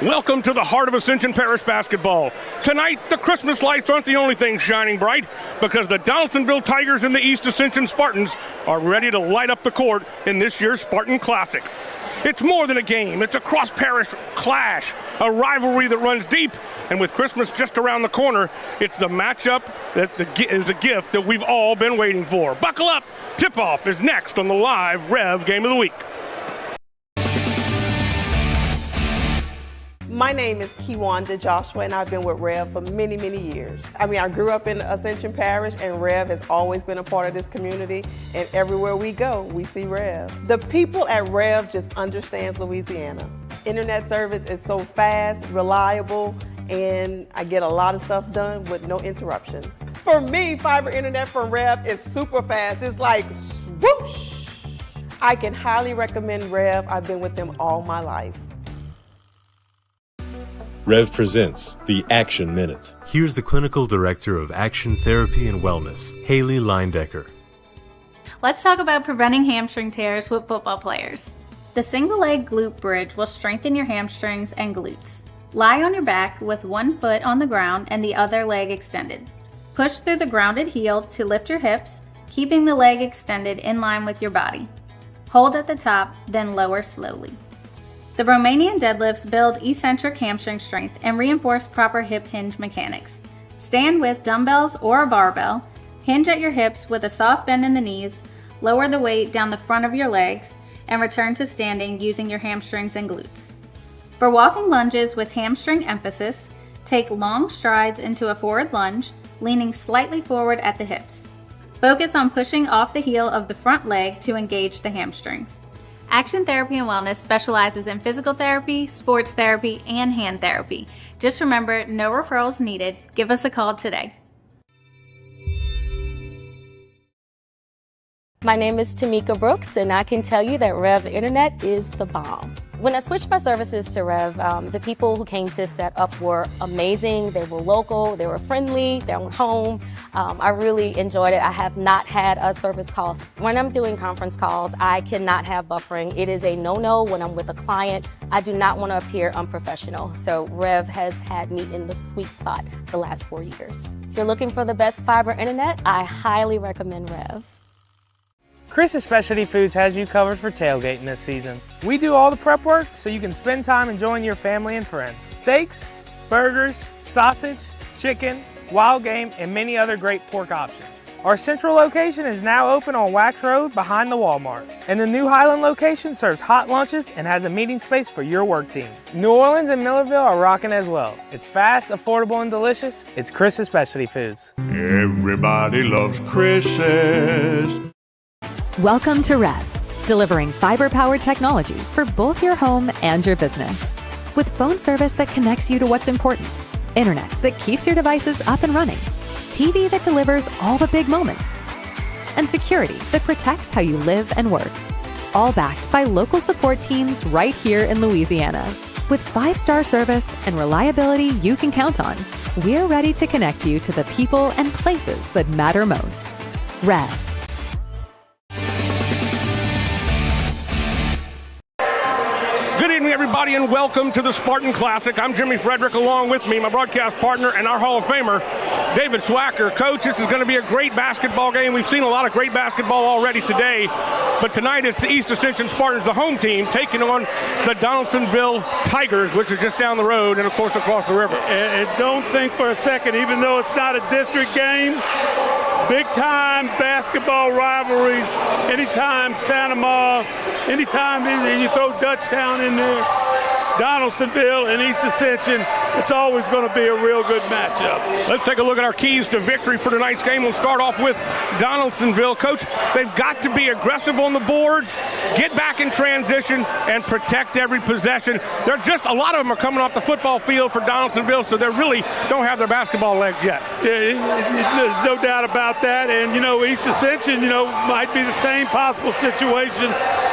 Welcome to the heart of Ascension Parish basketball. Tonight, the Christmas lights aren't the only thing shining bright, because the Donaldsonville Tigers and the East Ascension Spartans are ready to light up the court in this year's Spartan Classic. It's more than a game. It's a cross-parish clash, a rivalry that runs deep, and with Christmas just around the corner, it's the matchup that is a gift that we've all been waiting for. Buckle up! Tip-off is next on the live REV Game of the Week. My name is Kiwanda Joshua, and I've been with REV for many, many years. I grew up in Ascension Parish, and REV has always been a part of this community, and everywhere we go, we see REV. The people at REV just understands Louisiana. Internet service is so fast, reliable, and I get a lot of stuff done with no interruptions. For me, fiber internet from REV is super fast. It's like swoosh. I can highly recommend REV. I've been with them all my life. REV presents the Action Minute. Here's the Clinical Director of Action Therapy and Wellness, Haley Leindecker. Let's talk about preventing hamstring tears with football players. The single leg glute bridge will strengthen your hamstrings and glutes. Lie on your back with one foot on the ground and the other leg extended. Push through the grounded heel to lift your hips, keeping the leg extended in line with your body. Hold at the top, then lower slowly. The Romanian deadlifts build eccentric hamstring strength and reinforce proper hip hinge mechanics. Stand with dumbbells or a barbell, hinge at your hips with a soft bend in the knees, lower the weight down the front of your legs, and return to standing using your hamstrings and glutes. For walking lunges with hamstring emphasis, take long strides into a forward lunge, leaning slightly forward at the hips. Focus on pushing off the heel of the front leg to engage the hamstrings. Action Therapy and Wellness specializes in physical therapy, sports therapy, and hand therapy. Just remember, no referrals needed. Give us a call today. My name is Tamika Brooks, and I can tell you that REV Internet is the bomb. When I switched my services to REV, the people who came to set up were amazing. They were local, they were friendly, they were home. I really enjoyed it. I have not had a service call. When I'm doing conference calls, I cannot have buffering. It is a no-no when I'm with a client. I do not want to appear unprofessional. So REV has had me in the sweet spot the last 4 years. If you're looking for the best fiber internet, I highly recommend REV. Chris's Specialty Foods has you covered for tailgating this season. We do all the prep work so you can spend time enjoying your family and friends. Steaks, burgers, sausage, chicken, wild game, and many other great pork options. Our central location is now open on Wax Road behind the Walmart. And the new Highland location serves hot lunches and has a meeting space for your work team. New Orleans and Millerville are rocking as well. It's fast, affordable, and delicious. It's Chris's Specialty Foods. Everybody loves Chris's. Welcome to REV, delivering fiber-powered technology for both your home and your business. With phone service that connects you to what's important, internet that keeps your devices up and running, TV that delivers all the big moments, and security that protects how you live and work. All backed by local support teams right here in Louisiana. With 5-star service and reliability you can count on, we're ready to connect you to the people and places that matter most. REV. Good evening, everybody, and welcome to the Spartan Classic. I'm Jimmy Frederick, along with me, my broadcast partner and our Hall of Famer, David Swacker. Coach, this is going to be a great basketball game. We've seen a lot of great basketball already today, but tonight it's the East Ascension Spartans, the home team, taking on the Donaldsonville Tigers, which is just down the road and, of course, across the river. And don't think for a second, even though it's not a district game, big-time basketball rivalries, anytime Santa Ma, anytime you throw Dutchtown in there, Donaldsonville and East Ascension, it's always going to be a real good matchup. Let's take a look at our keys to victory for tonight's game. We'll start off with Donaldsonville. Coach, they've got to be aggressive on the boards, get back in transition, and protect every possession. They're just, a lot of them are coming off the football field for Donaldsonville, so they really don't have their basketball legs yet. Yeah, there's no doubt about that. And, East Ascension, might be the same possible situation.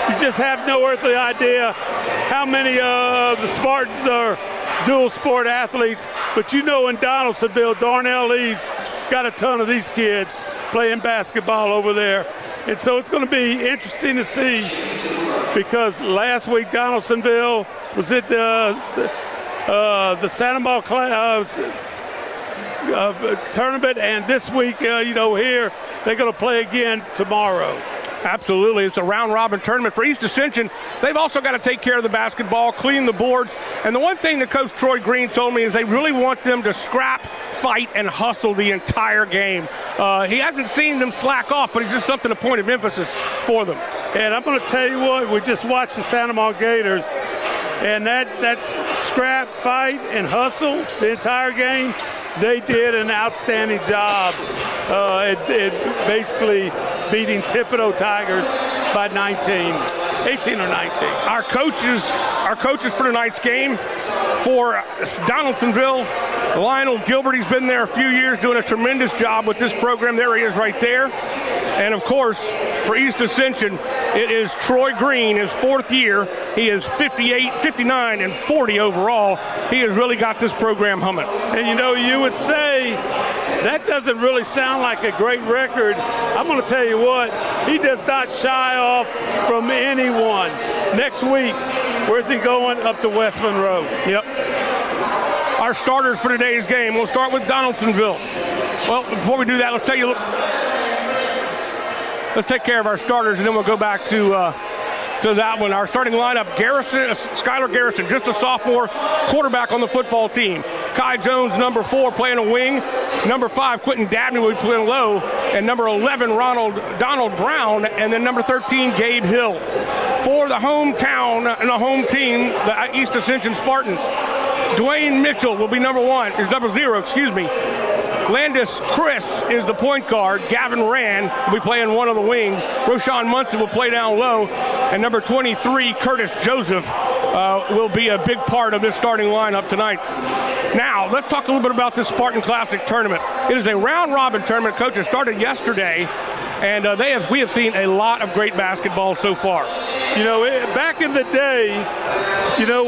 You just have no earthly idea how many of the Spartans are dual sport athletes. But in Donaldsonville, Darnell Lee's got a ton of these kids playing basketball over there. And so it's going to be interesting to see, because last week Donaldsonville was at the the Santa Maria tournament, and this week, here they're going to play again tomorrow. Absolutely. It's a round-robin tournament for East Ascension. They've also got to take care of the basketball, clean the boards. And the one thing that Coach Troy Green told me is they really want them to scrap, fight, and hustle the entire game. He hasn't seen them slack off, but it's just something, a point of emphasis for them. And I'm going to tell you what, we just watched the Santa Maria Gators, and that's scrap, fight, and hustle the entire game. They did an outstanding job at basically beating Thibodaux Tigers by 18 or 19. Our coaches for tonight's game for Donaldsonville, Lionel Gilbert. He's been there a few years doing a tremendous job with this program. There he is right there. And, of course, for East Ascension, it is Troy Green, his fourth year. He is 58, 59, and 40 overall. He has really got this program humming. And, you would say that doesn't really sound like a great record. I'm going to tell you what, he does not shy off from anyone. Next week, where's he going? Up to West Monroe. Yep. Our starters for today's game, we'll start with Donaldsonville. Well, before we do that, let's take care of our starters, and then we'll go back to that one. Our starting lineup: Skylar Garrison, just a sophomore quarterback on the football team. Kai Jones, number 4, playing a wing. Number 5, Quentin Dabney, will be playing low. And number 11, Donald Brown. And then number 13, Gabe Hill. For the hometown and the home team, the East Ascension Spartans, Dwayne Mitchell will be number 0, Landis Chris is the point guard. Gavin Rand will be playing one of the wings. Roshan Munson will play down low. And number 23, Curtis Joseph, will be a big part of this starting lineup tonight. Now, let's talk a little bit about this Spartan Classic tournament. It is a round-robin tournament. Coach, it started yesterday, and we have seen a lot of great basketball so far. Back in the day,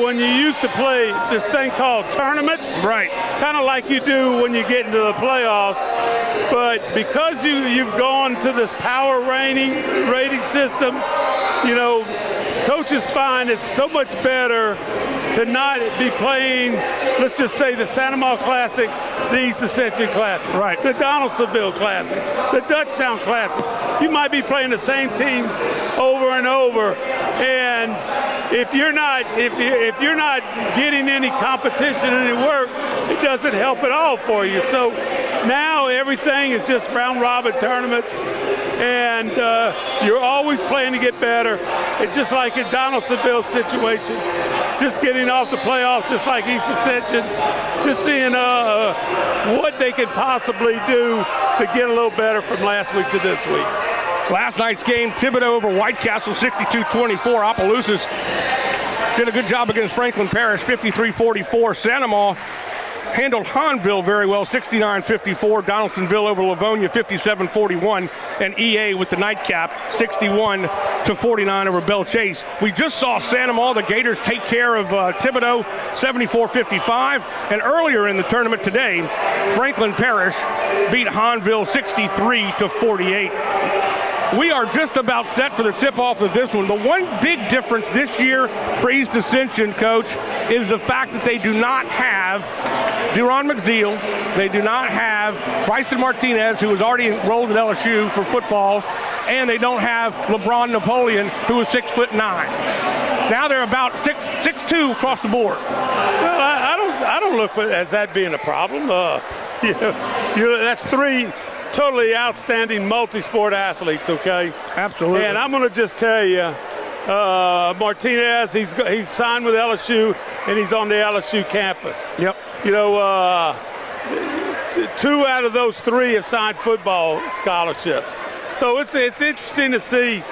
when you used to play this thing called tournaments, right? Kind of like you do when you get into the playoffs, but because you've gone to this power rating system, coaches find it's so much better to not be playing, let's just say, the Santa Maria Classic, the East Ascension Classic, right, the Donaldsonville Classic, the Dutchtown Classic. You might be playing the same teams over and over, and if you're not getting any competition, any work, it doesn't help at all for you. So now everything is just round-robin tournaments, and you're always playing to get better. It's just like in Donaldsonville's situation, just getting off the playoffs, just like East Ascension, just seeing what they can possibly do to get a little better from last week to this week. Last night's game, Thibodaux over White Castle, 62-24. Opelousas did a good job against Franklin Parish, 53-44. Santa Maria handled Hahnville very well, 69-54. Donaldsonville over Livonia, 57-41. And EA with the nightcap, 61-49 over Belle Chase. We just saw Santa Maria, the Gators, take care of Thibodaux, 74-55. And earlier in the tournament today, Franklin Parish beat Hahnville 63-48. We are just about set for the tip-off of this one. The one big difference this year for East Ascension, Coach, is the fact that they do not have Duron McZeal. They do not have Bryson Martinez, who was already enrolled at LSU for football, and they don't have LeBron Napoleon, who is 6'9". Now they're about 6'2" across the board. Well, I don't look as that being a problem. That's 3 totally outstanding multi-sport athletes, okay? Absolutely. And I'm going to just tell you, Martinez, he's signed with LSU, and he's on the LSU campus. Yep. 2 out of those 3 have signed football scholarships. So it's interesting to see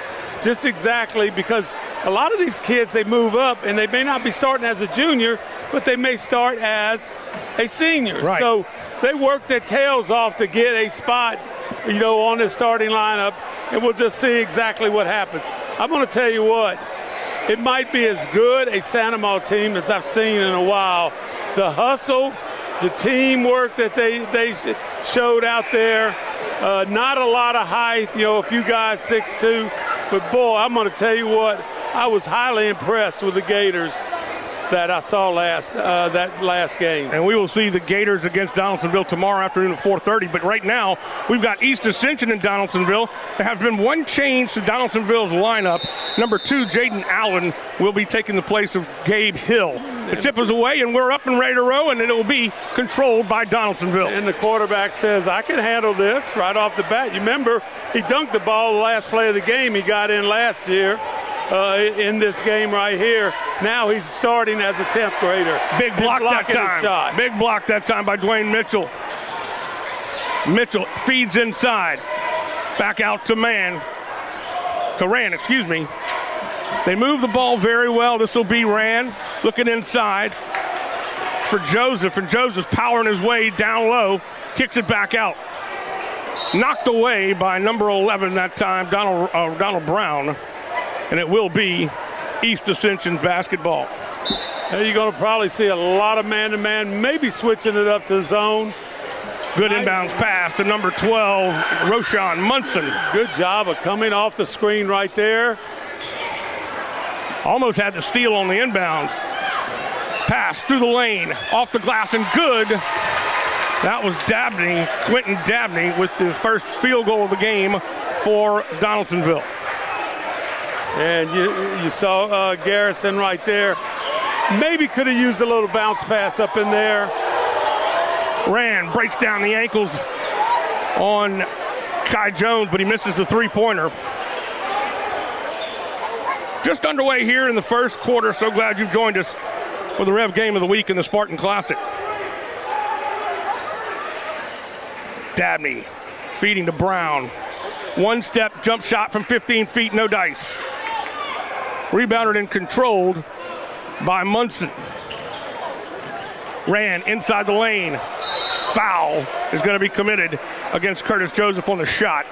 just exactly, because a lot of these kids, they move up, and they may not be starting as a junior, but they may start as a senior. Right. So they work their tails off to get a spot, on the starting lineup, and we'll just see exactly what happens. I'm going to tell you what, it might be as good a Santa Maria team as I've seen in a while. The hustle, the teamwork that they showed out there, not a lot of height, a few guys 6'2", but boy, I'm going to tell you what, I was highly impressed with the Gators. that I saw that last game. And we will see the Gators against Donaldsonville tomorrow afternoon at 4:30. But right now, we've got East Ascension in Donaldsonville. There has been one change to Donaldsonville's lineup. Number 2, Jaden Allen, will be taking the place of Gabe Hill. The tip is away, and we're up and ready to row, and it will be controlled by Donaldsonville. And the quarterback says, I can handle this right off the bat. You remember, he dunked the ball the last play of the game. He got in last year. In this game right here. Now he's starting as a 10th grader. Big block that time. Shot. Big block that time by Dwayne Mitchell. Mitchell feeds inside. Back out to Rand, excuse me. They move the ball very well. This will be Rand looking inside for Joseph, and Joseph's powering his way down low, kicks it back out. Knocked away by number 11 that time, Donald Brown. And it will be East Ascension basketball. You're going to probably see a lot of man-to-man, maybe switching it up to zone. Good inbounds pass to number 12, Roshan Munson. Good job of coming off the screen right there. Almost had the steal on the inbounds. Pass through the lane, off the glass, and good. That was Quentin Dabney, with the first field goal of the game for Donaldsonville. And you saw Garrison right there. Maybe could have used a little bounce pass up in there. Rand breaks down the ankles on Kai Jones, but he misses the three-pointer. Just underway here in the first quarter. So glad you've joined us for the Rev Game of the Week in the Spartan Classic. Dabney feeding to Brown. One-step jump shot from 15 feet, no dice. Rebounded and controlled by Munson. Ran inside the lane. Foul is going to be committed against Curtis Joseph on the shot.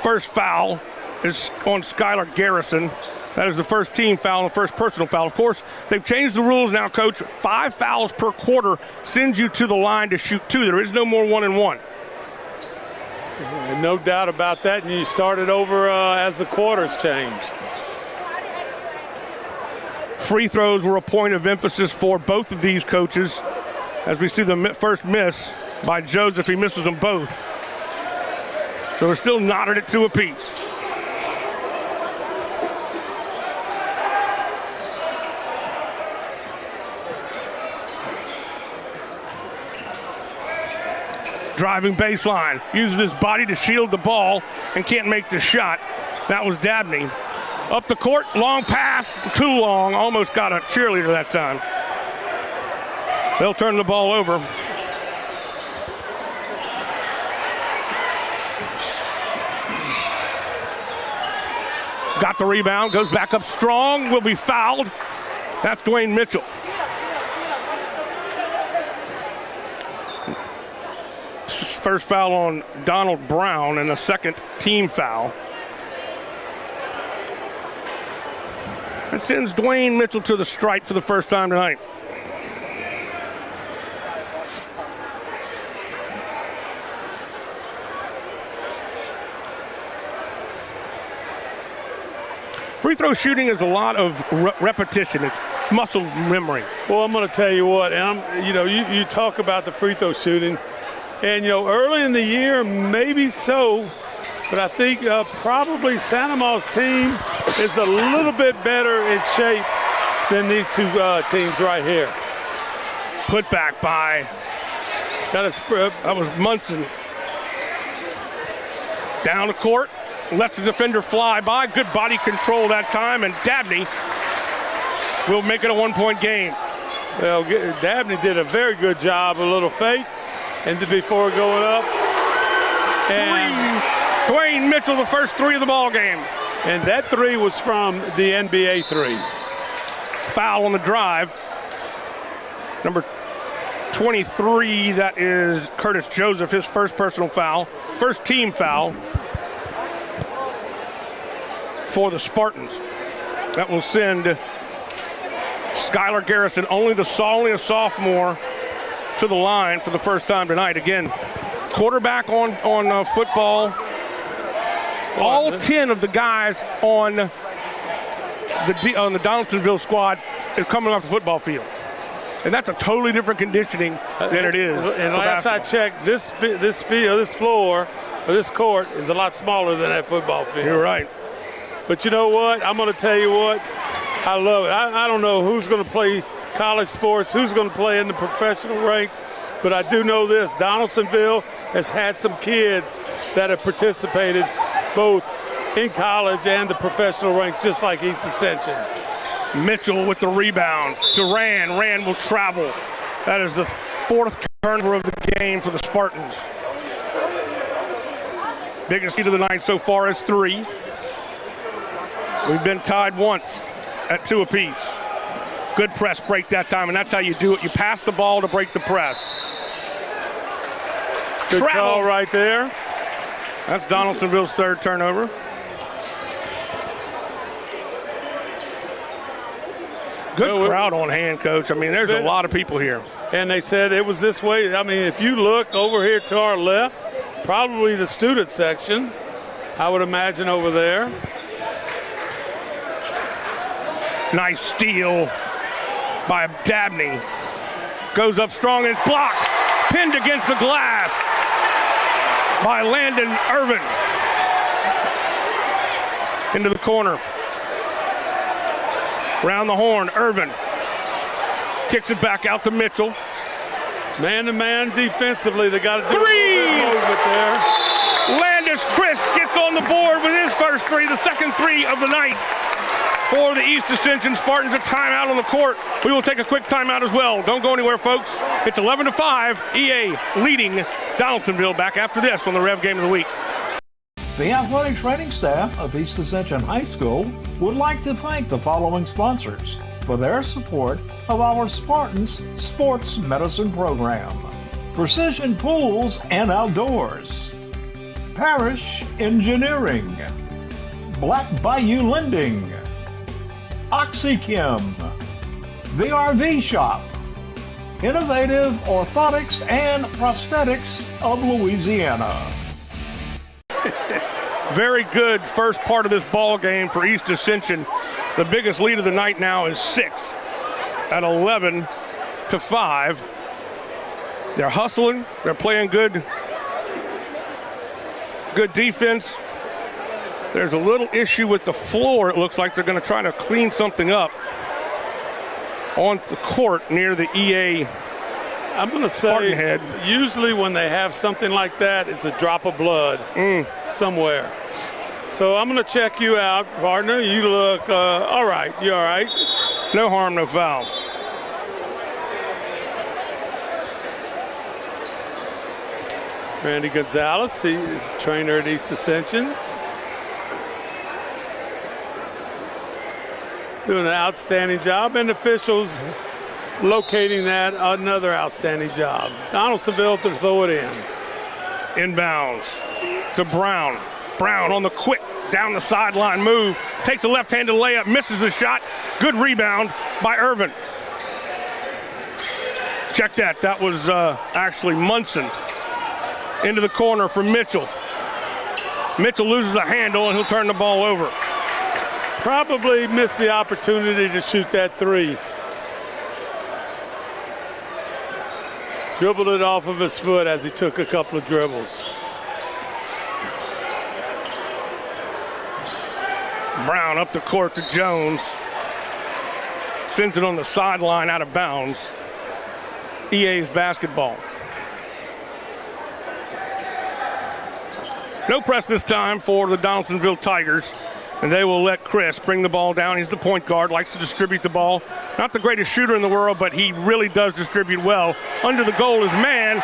First foul is on Skylar Garrison. That is the first team foul and the first personal foul. Of course, they've changed the rules now, Coach. 5 fouls per quarter sends you to the line to shoot 2. There is no more 1-and-1. No doubt about that, and you started over as the quarters changed. Free throws were a point of emphasis for both of these coaches. As we see the first miss by Joseph, he misses them both. So we're still knotted at 2 apiece. Driving baseline, uses his body to shield the ball and can't make the shot. That was Dabney. Up the court, long pass, too long, almost got a cheerleader that time. They'll turn the ball over. Got the rebound, goes back up strong, will be fouled. That's Dwayne Mitchell. First foul on Donald Brown and a second team foul. That sends Dwayne Mitchell to the stripe for the first time tonight. Free throw shooting is a lot of repetition. It's muscle memory. Well, I'm going to tell you what, and you talk about the free throw shooting. And, early in the year, maybe so, but I think probably Santa Ma's team is a little bit better in shape than these two teams right here. Put back by, that was Munson. Down the court, lets the defender fly by. Good body control that time, and Dabney will make it a 1-point game. Well, Dabney did a very good job, a little fake. And before going up, and Dwayne Mitchell, the first 3 of the ball game. And that 3 was from the NBA 3. Foul on the drive. Number 23, that is Curtis Joseph, his first personal foul. First team foul for the Spartans. That will send Skylar Garrison, only a sophomore, to the line for the first time tonight. Again, quarterback on football. All 10 of the guys on on the Donaldsonville squad is coming off the football field. And that's a totally different conditioning than it is. And last I checked, this floor, or this court is a lot smaller than that football field. You're right. But you know what? I'm going to tell you what. I love it. I don't know who's going to play college sports, who's going to play in the professional ranks, but I do know this. Donaldsonville has had some kids that have participated both in college and the professional ranks, just like East Ascension. Mitchell with the rebound to Rand. Rand will travel. That is the fourth turnover of the game for the Spartans. Biggest lead of the night so far is 3. We've been tied once at 2 apiece. Good press break that time, and that's how you do it. You pass the ball to break the press. Good call right there. That's Donaldsonville's third turnover. Good crowd on hand, Coach. I mean, there's a lot of people here. And they said it was this way. I mean, if you look over here to our left, probably the student section, I would imagine over there. Nice steal by Dabney. Goes up strong and it's blocked. Pinned against the glass by Landon Irvin. Into the corner. Round the horn, Irvin. Kicks it back out to Mitchell. Man-to-man defensively, they got to do 3! a movement there. Landis Chris gets on the board with his first 3, the second 3 of the night for the East Ascension Spartans. A timeout on the court. We will take a quick timeout as well. Don't go anywhere, folks. It's 11-5. EA leading Donaldsonville. Back after this on the Rev Game of the Week. The athletic training staff of East Ascension High School would like to thank the following sponsors for their support of our Spartans Sports Medicine Program. Precision Pools and Outdoors, Parish Engineering, Black Bayou Lending, OxyChem, The RV Shop, Innovative Orthotics and Prosthetics of Louisiana. Very good first part of this ball game for East Ascension. The biggest lead of the night now is 6 at 11-5. They're hustling. They're playing good defense. There's a little issue with the floor. It looks like they're going to try to clean something up on the court near the EA. I'm going to say, usually when they have something like that, it's a drop of blood somewhere. So I'm going to check you out, partner. You look all right. You all right? No harm, no foul. Randy Gonzalez, trainer at East Ascension. Doing an outstanding job, and officials locating that, another outstanding job. Donaldsonville to throw it in. Inbounds to Brown. Brown on the quick, down the sideline move. Takes a left-handed layup, misses the shot. Good rebound by Irvin. Check that. That was actually Munson. Into the corner for Mitchell. Mitchell loses the handle, and he'll turn the ball over. Probably missed the opportunity to shoot that 3. Dribbled it off of his foot as he took a couple of dribbles. Brown up the court to Jones. Sends it on the sideline out of bounds. EA's basketball. No press this time for the Donaldsonville Tigers. And they will let Chris bring the ball down. He's the point guard, likes to distribute the ball. Not the greatest shooter in the world, but he really does distribute well. Under the goal is Rand,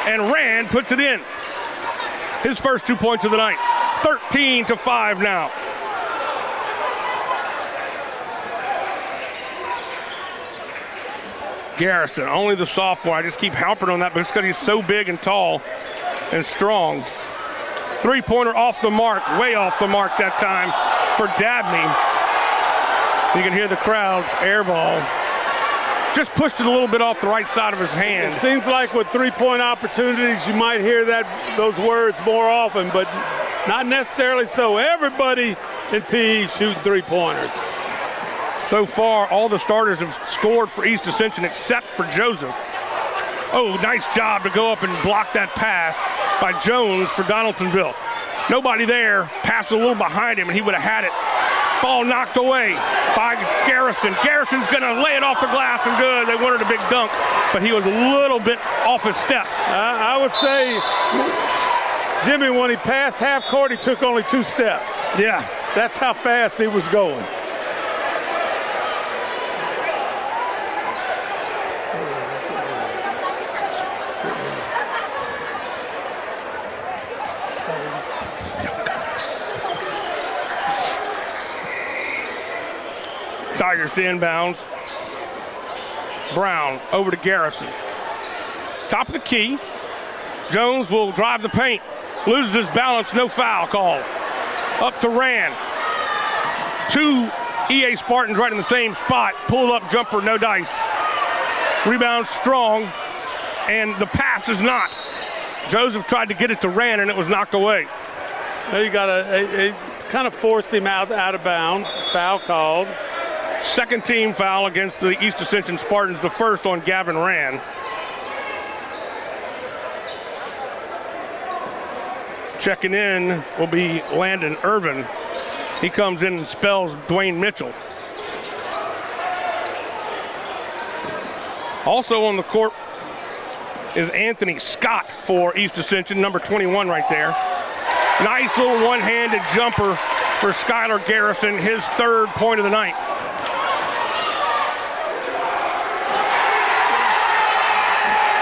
and Rand puts it in. His first 2 points of the night. 13-5 now. Garrison, only the sophomore. I just keep harping on that because he's so big and tall and strong. Three-pointer off the mark, way off the mark that time for Dabney. You can hear the crowd, air ball. Just pushed it a little bit off the right side of his hand. It seems like with three-point opportunities, you might hear those words more often, but not necessarily so. Everybody in PE shooting three-pointers. So far, all the starters have scored for East Ascension except for Joseph. Oh, nice job to go up and block that pass by Jones for Donaldsonville. Nobody there. Pass a little behind him, and he would have had it. Ball knocked away by Garrison. Garrison's going to lay it off the glass and good. They wanted a big dunk, but he was a little bit off his steps. I would say, Jimmy, when he passed half court, he took only 2 steps. Yeah. That's how fast he was going. Tigers to inbounds. Brown over to Garrison. Top of the key. Jones will drive the paint. Loses his balance, no foul called. Up to Rand. 2 EA Spartans right in the same spot. Pull up jumper, no dice. Rebound strong, and the pass is not. Joseph tried to get it to Rand, and it was knocked away. Now you got a kind of forced him out of bounds. Foul called. Second team foul against the East Ascension Spartans, the first on Gavin Rand. Checking in will be Landon Irvin. He comes in and spells Dwayne Mitchell. Also on the court is Anthony Scott for East Ascension, number 21 right there. Nice little one-handed jumper for Skylar Garrison, his 3rd point of the night.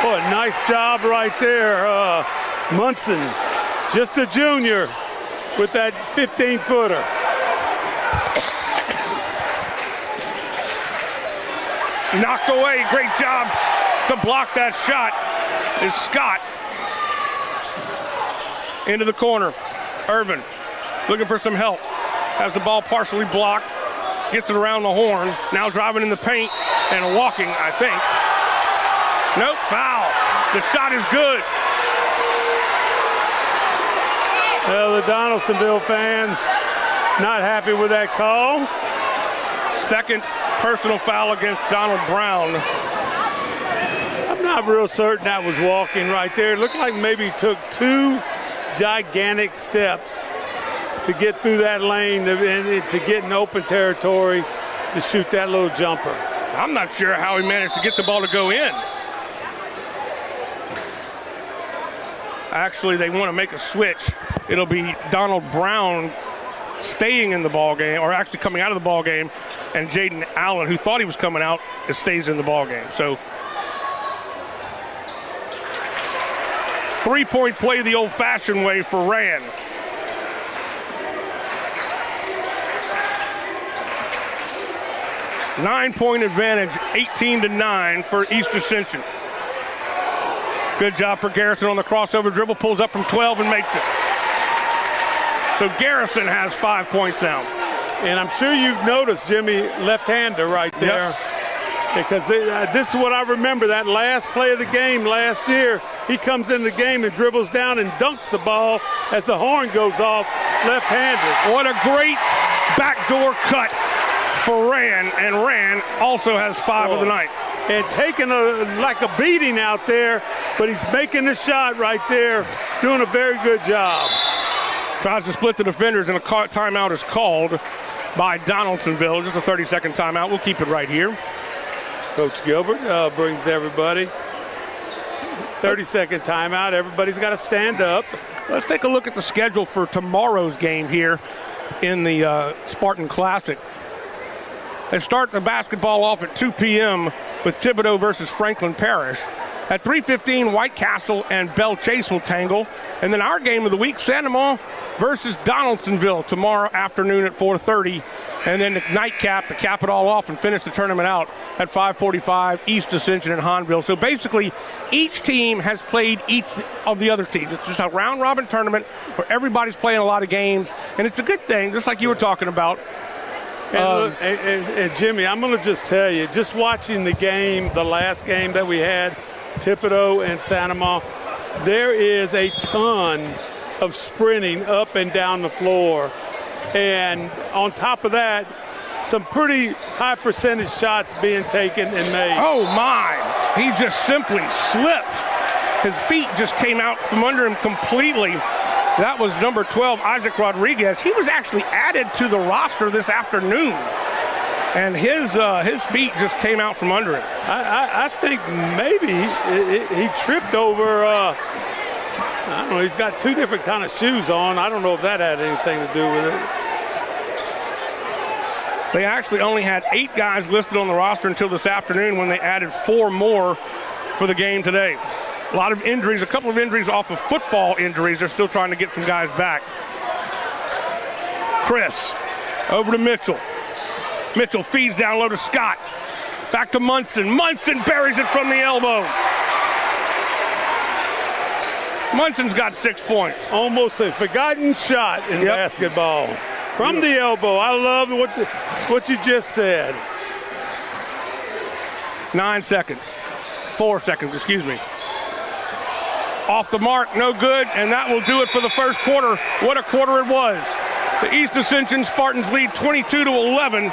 Boy, nice job right there. Munson, just a junior with that 15-footer. Knocked away. Great job to block that shot is Scott. Into the corner. Irvin looking for some help. Has the ball partially blocked. Gets it around the horn. Now driving in the paint and walking, I think. Nope, foul. The shot is good. Well, the Donaldsonville fans not happy with that call. Second personal foul against Donald Brown. I'm not real certain that was walking right there. It looked like maybe he took 2 gigantic steps to get through that lane to get in open territory to shoot that little jumper. I'm not sure how he managed to get the ball to go in. Actually, they want to make a switch. It'll be Donald Brown staying in the ball game, or actually coming out of the ball game, and Jaden Allen, who thought he was coming out, stays in the ball game. So 3-point play the old-fashioned way for Rand. Nine-point advantage, 18-9 for East Ascension. Good job for Garrison on the crossover dribble, pulls up from 12 and makes it. So Garrison has 5 points now. And I'm sure you've noticed, Jimmy, left-hander right there. Yep. Because this is what I remember, that last play of the game last year. He comes in the game and dribbles down and dunks the ball as the horn goes off left-handed. What a great backdoor cut for Rand, and Rand also has 5 of the night. And taking like a beating out there, but he's making the shot right there, doing a very good job. Tries to split the defenders, and a timeout is called by Donaldsonville. Just a 30-second timeout. We'll keep it right here. Coach Gilbert brings everybody. 30-second timeout. Everybody's got to stand up. Let's take a look at the schedule for tomorrow's game here in the Spartan Classic. They start the basketball off at 2 p.m. with Thibodaux versus Franklin Parish. At 3:15, White Castle and Belle Chase will tangle. And then our game of the week, Santa Maria versus Donaldsonville tomorrow afternoon at 4:30. And then the nightcap to cap it all off and finish the tournament out at 5:45, East Ascension and Hahnville. So basically, each team has played each of the other teams. It's just a round-robin tournament where everybody's playing a lot of games. And it's a good thing, just like you were talking about. And Jimmy, I'm going to just tell you, just watching the game, the last game that we had, Thibodaux and Santa Maria, there is a ton of sprinting up and down the floor And on top of that, some pretty high percentage shots being taken and made. Oh my, he just simply slipped. His feet just came out from under him completely. That was number 12, Isaac Rodriguez. He was actually added to the roster this afternoon, and his feet just came out from under him. I think maybe he tripped over, I don't know, he's got two different kind of shoes on. I don't know if that had anything to do with it. They actually only had 8 guys listed on the roster until this afternoon when they added 4 more for the game today. A lot of injuries, a couple of injuries off of football injuries. They're still trying to get some guys back. Chris, over to Mitchell. Mitchell feeds down low to Scott. Back to Munson. Munson buries it from the elbow. Munson's got 6 points. Almost a forgotten shot in basketball. From the elbow. I love what you just said. 9 seconds. 4 seconds, excuse me. Off the mark, no good, and that will do it for the first quarter. What a quarter it was. The East Ascension Spartans lead 22-11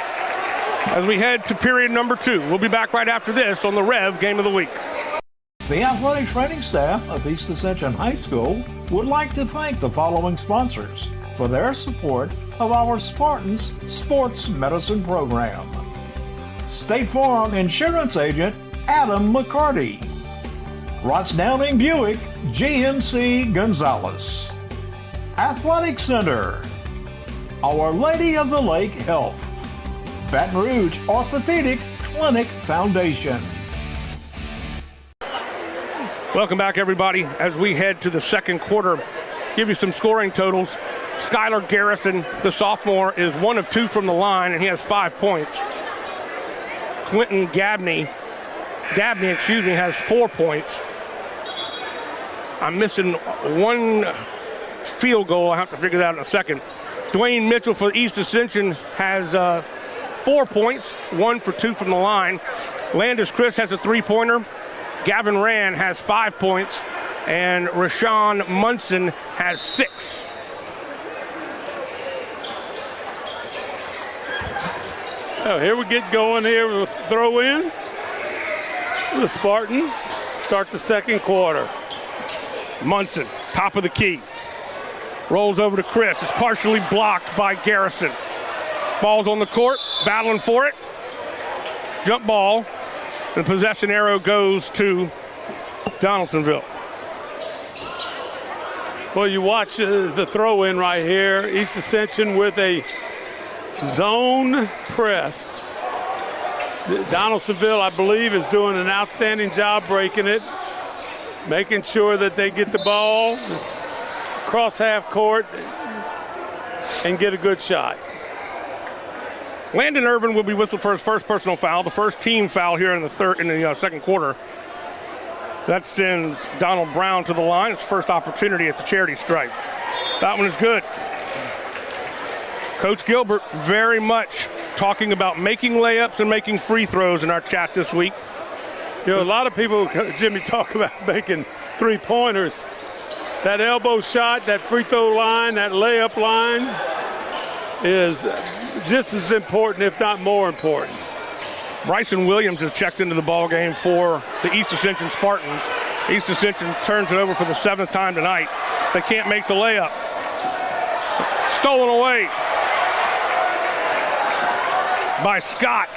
as we head to period number 2. We'll be back right after this on the REV Game of the Week. The athletic training staff of East Ascension High School would like to thank the following sponsors for their support of our Spartans Sports Medicine Program. State Farm Insurance Agent Adam McCarty. Ross Downing Buick GMC Gonzalez. Athletic Center. Our Lady of the Lake Health. Baton Rouge Orthopedic Clinic Foundation. Welcome back, everybody, as we head to the second quarter. Give you some scoring totals. Skylar Garrison, the sophomore, is 1 of 2 from the line, and he has 5 points. Quentin Dabney, has 4 points. I'm missing 1 field goal. I'll have to figure that out in a second. Dwayne Mitchell for East Ascension has 4 points, 1 for 2 from the line. Landis Chris has a 3-pointer. Gavin Rand has 5 points, and Rashawn Munson has 6. Oh, here we get going here with a throw in. The Spartans start the second quarter. Munson, top of the key. Rolls over to Chris. It's partially blocked by Garrison. Ball's on the court, battling for it. Jump ball. The possession arrow goes to Donaldsonville. Well, you watch the throw in right here. East Ascension with a zone press. Donaldsonville, I believe, is doing an outstanding job breaking it, making sure that they get the ball across half court and get a good shot. Landon Irvin will be whistled for his first personal foul, the first team foul here in the second quarter. That sends Donald Brown to the line. It's first opportunity at the charity stripe. That one is good. Coach Gilbert very much talking about making layups and making free throws in our chat this week. You know, a lot of people, Jimmy, talk about making three-pointers. That elbow shot, that free throw line, that layup line is just as important, if not more important. Bryson Williams has checked into the ball game for the East Ascension Spartans. East Ascension turns it over for the 7th time tonight. They can't make the layup. Stolen away by Scott.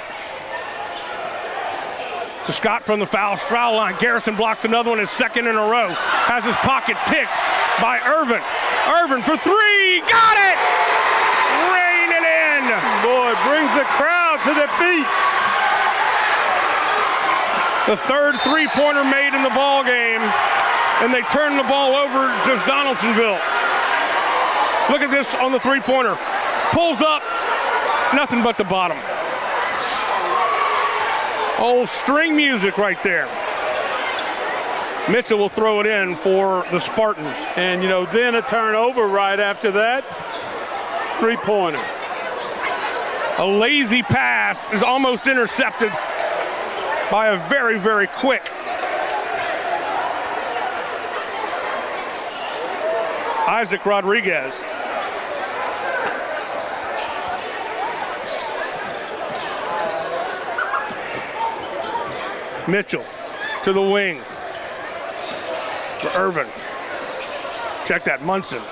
To Scott from the foul line. Garrison blocks another one, his second in a row. Has his pocket picked by Irvin. Irvin for 3, got it! Rain it in. Boy, brings the crowd to their feet. The third three-pointer made in the ball game, and they turn the ball over to Donaldsonville. Look at this on the three-pointer. Pulls up, nothing but the bottom. Old string music right there. Mitchell will throw it in for the Spartans. And, you know, then a turnover right after that. Three-pointer. A lazy pass is almost intercepted by a very, very quick Isaac Rodriguez. Mitchell to the wing for Irvin. Check that, Munson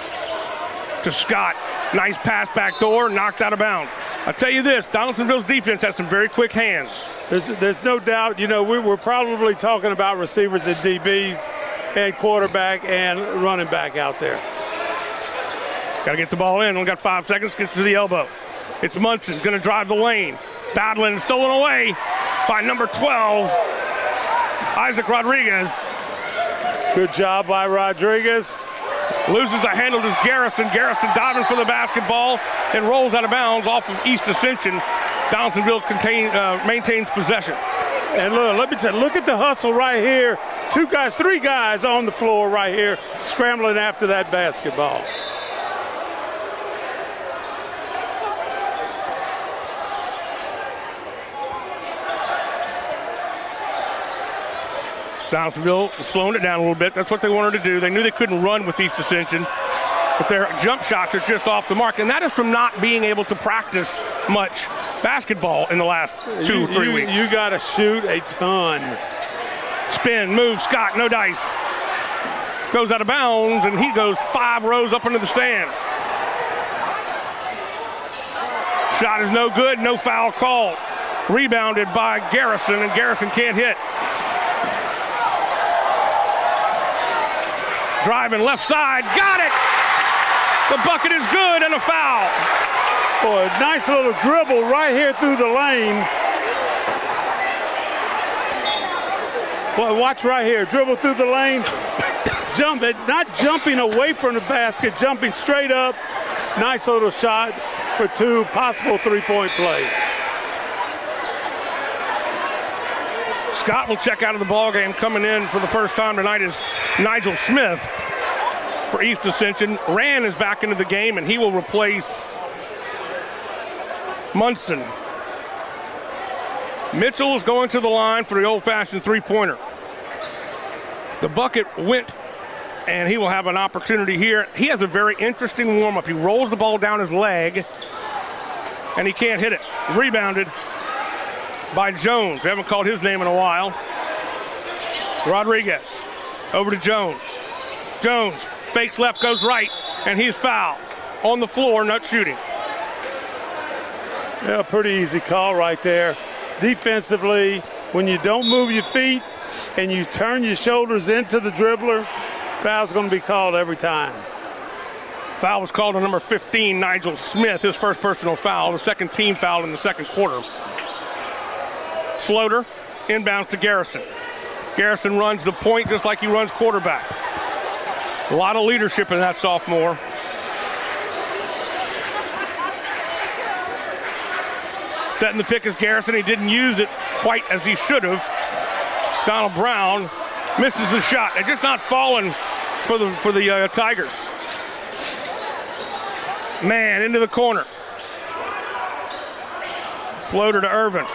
to Scott. Nice pass back door, knocked out of bounds. I'll tell you this, Donaldsonville's defense has some very quick hands. There's no doubt, you know, we're probably talking about receivers and DBs and quarterback and running back out there. Got to get the ball in. Only got 5 seconds, gets to the elbow. It's Munson, going to drive the lane. Battling, stolen away by number 12, Isaac Rodriguez. Good job by Rodriguez. Loses the handle to Garrison. Garrison diving for the basketball and rolls out of bounds off of East Ascension. Donaldsonville maintains possession. And look, let me tell you, look at the hustle right here. 3 guys on the floor right here scrambling after that basketball. Donaldsonville slowing it down a little bit. That's what they wanted to do. They knew they couldn't run with East Ascension, but their jump shots are just off the mark, and that is from not being able to practice much basketball in the last 2 or 3 weeks. You got to shoot a ton. Spin, move, Scott, no dice. Goes out of bounds, and he goes 5 rows up into the stands. Shot is no good, no foul called. Rebounded by Garrison, and Garrison can't hit. Driving left side, got it! The bucket is good and a foul. Boy, nice little dribble right here through the lane. Boy, watch right here, dribble through the lane. Not jumping away from the basket, jumping straight up. Nice little shot for 2 possible 3-point plays. Scott will check out of the ballgame. Coming in for the first time tonight is Nigel Smith for East Ascension. Rand is back into the game, and he will replace Munson. Mitchell is going to the line for the old-fashioned 3-pointer. The bucket went, and he will have an opportunity here. He has a very interesting warm-up. He rolls the ball down his leg, and he can't hit it. Rebounded by Jones. We haven't called his name in a while. Rodriguez over to Jones. Jones fakes left, goes right, and he's fouled. On the floor, not shooting. Yeah, pretty easy call right there. Defensively, when you don't move your feet and you turn your shoulders into the dribbler, foul's going to be called every time. Foul was called on number 15, Nigel Smith, his first personal foul, the second team foul in the second quarter. Floater, inbounds to Garrison. Garrison runs the point just like he runs quarterback. A lot of leadership in that sophomore. Setting the pick is Garrison. He didn't use it quite as he should have. Donald Brown misses the shot. They're just not falling for the Tigers. Man, into the corner. Floater to Irvin.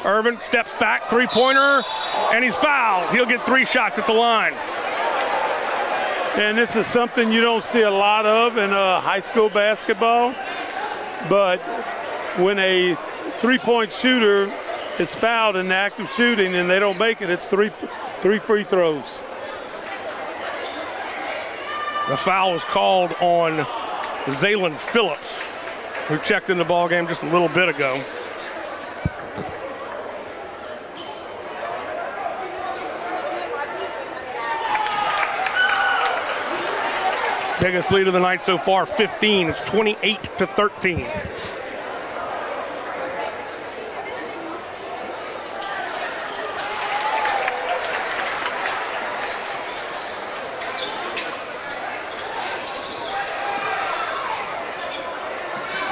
Irvin steps back, 3-pointer, and he's fouled. He'll get 3 shots at the line. And this is something you don't see a lot of in high school basketball. But when a 3-point shooter is fouled in active shooting and they don't make it, it's three free throws. The foul was called on Zaylen Phillips, who checked in the ballgame just a little bit ago. Biggest lead of the night so far, 15. It's 28-13.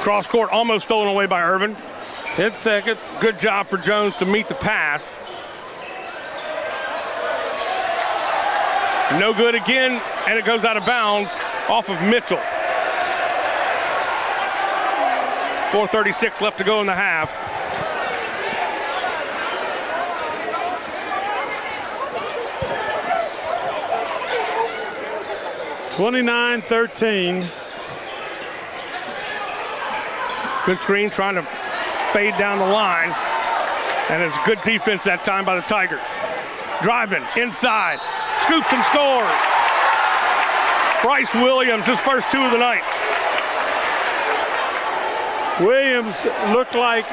Cross court almost stolen away by Irvin. 10 seconds. Good job for Jones to meet the pass. No good again, and it goes out of bounds off of Mitchell. 4:36 left to go in the half. (29-13). Good screen, trying to fade down the line. And it's good defense that time by the Tigers. Driving inside, scoops and scores. Bryce Williams, his first 2 of the night. Williams looked like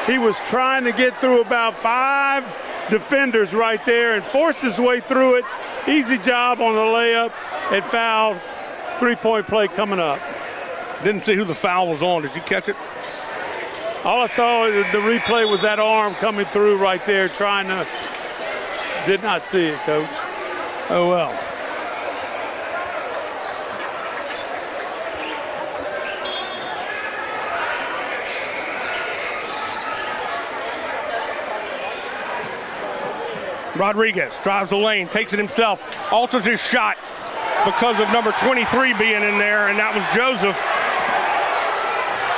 he was trying to get through about 5 defenders right there and forced his way through it. Easy job on the layup and foul. 3-point play coming up. Didn't see who the foul was on. Did you catch it? All I saw the replay was that arm coming through right there trying to. Did not see it, Coach. Oh, well. Rodriguez drives the lane, takes it himself, alters his shot because of number 23 being in there, and that was Joseph.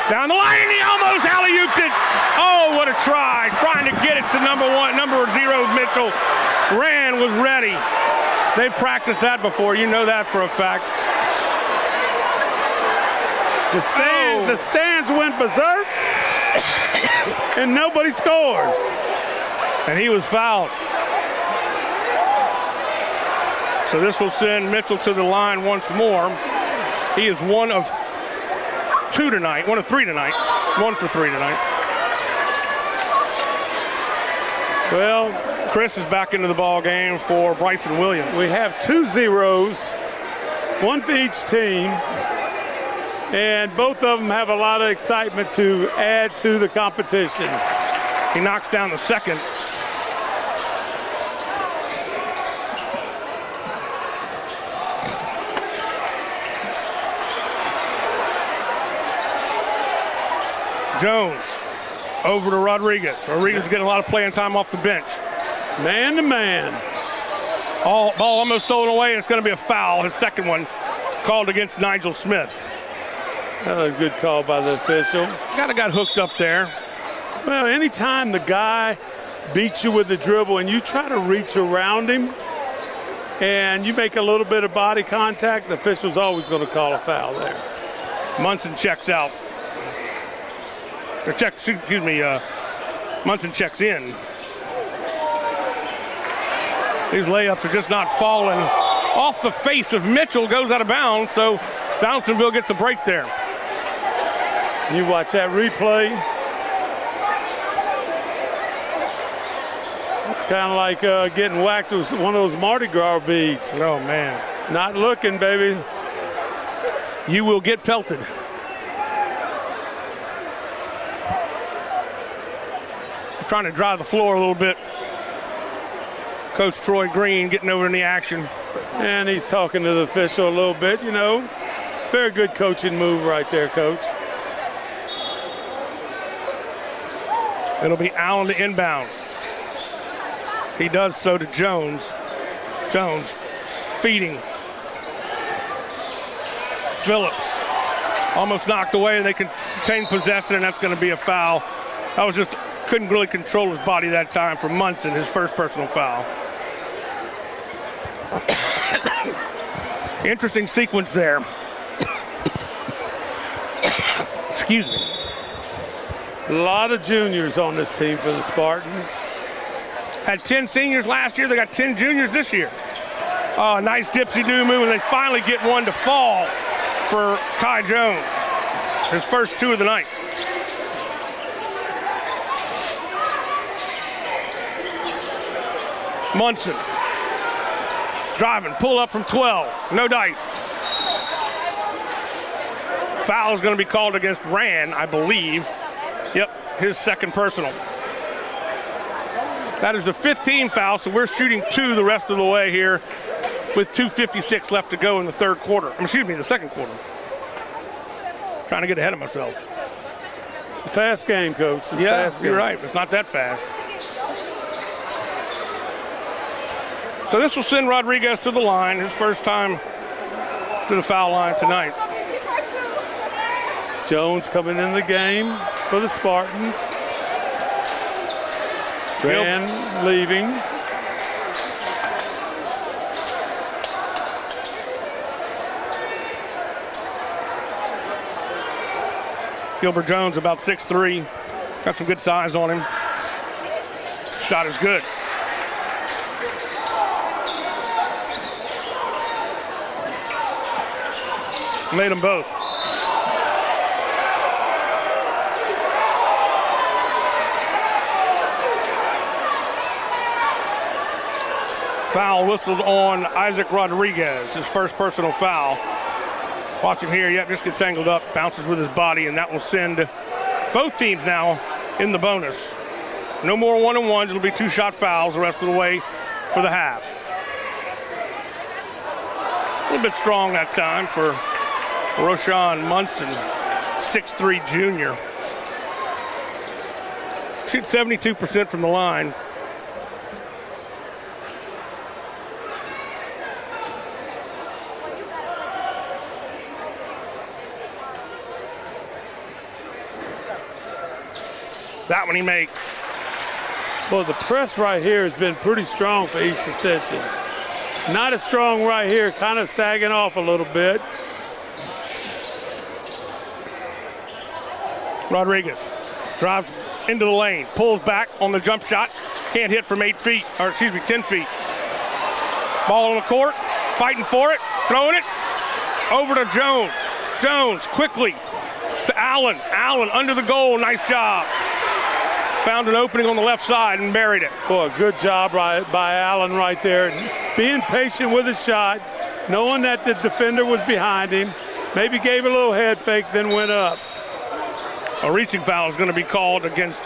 Down the line, and he almost alley-ooped it. Oh, what a try. Trying to get it to number 0, Mitchell. Rand was ready. They've practiced that before. You know that for a fact. The stands went berserk, and nobody scored. And he was fouled. So this will send Mitchell to the line once more. He is 1 of 2 tonight, 1 of 3 tonight, 1 for 3 tonight. Well, Chris is back into the ball game for Bryson Williams. We have 2 zeros, 1 for each team, and both of them have a lot of excitement to add to the competition. He knocks down the second. Jones over to Rodriguez. Rodriguez is getting a lot of playing time off the bench. Man to man. Ball almost stolen away, and it's going to be a foul. His second one called against Nigel Smith. Another good call by the official. Kind of got hooked up there. Well, anytime the guy beats you with the dribble and you try to reach around him and you make a little bit of body contact, the official's always going to call a foul there. Munson checks out. Munson checks in. These layups are just not falling off the face of Mitchell, goes out of bounds, so Donaldsonville gets a break there. You watch that replay. It's kind of like getting whacked with one of those Mardi Gras beads. Oh, man. Not looking, baby. You will get pelted. Trying to drive the floor a little bit. Coach Troy Green getting over in the action. And he's talking to the official a little bit, you know. Very good coaching move right there, Coach. It'll be Allen to inbound. He does so to Jones. Jones feeding. Phillips almost knocked away, and they contain possession, and that's going to be a foul. That was just couldn't really control his body that time for Munson, his first personal foul. Interesting sequence there. Excuse me. A lot of juniors on this team for the Spartans. Had 10 seniors last year. They got 10 juniors this year. Oh, nice dipsy-do move, and they finally get one to fall for Kai Jones. His first 2 of the night. Munson driving, pull up from 12, no dice. Foul is going to be called against Rand, I believe. Yep, his second personal. That is the 15th foul, so we're shooting 2 the rest of the way here with 2:56 left to go in the third quarter. Excuse me, the second quarter. Trying to get ahead of myself. It's a fast game, Coach. It's yeah, fast game. You're right. It's not that fast. So this will send Rodriguez to the line, his first time to the foul line tonight. Jones coming in the game for the Spartans. Rand leaving. Gilbert Jones about 6'3", got some good size on him. Shot is good. Made them both. Foul whistled on Isaac Rodriguez, his first personal foul. Watch him here, yep, just gets tangled up, bounces with his body, and that will send both teams now in the bonus. No more one-on-ones, it'll be 2-shot fouls the rest of the way for the half. A little bit strong that time for Roshan Munson, 6'3" junior. Shoots 72% from the line. That one he makes. Well, the press right here has been pretty strong for East Ascension. Not as strong right here, kind of sagging off a little bit. Rodriguez drives into the lane, pulls back on the jump shot, can't hit from 10 feet. Ball on the court, fighting for it, throwing it, over to Jones. Jones quickly to Allen. Allen under the goal, nice job. Found an opening on the left side and buried it. Boy, good job by Allen right there. Being patient with his shot, knowing that the defender was behind him, maybe gave a little head fake, then went up. A reaching foul is going to be called against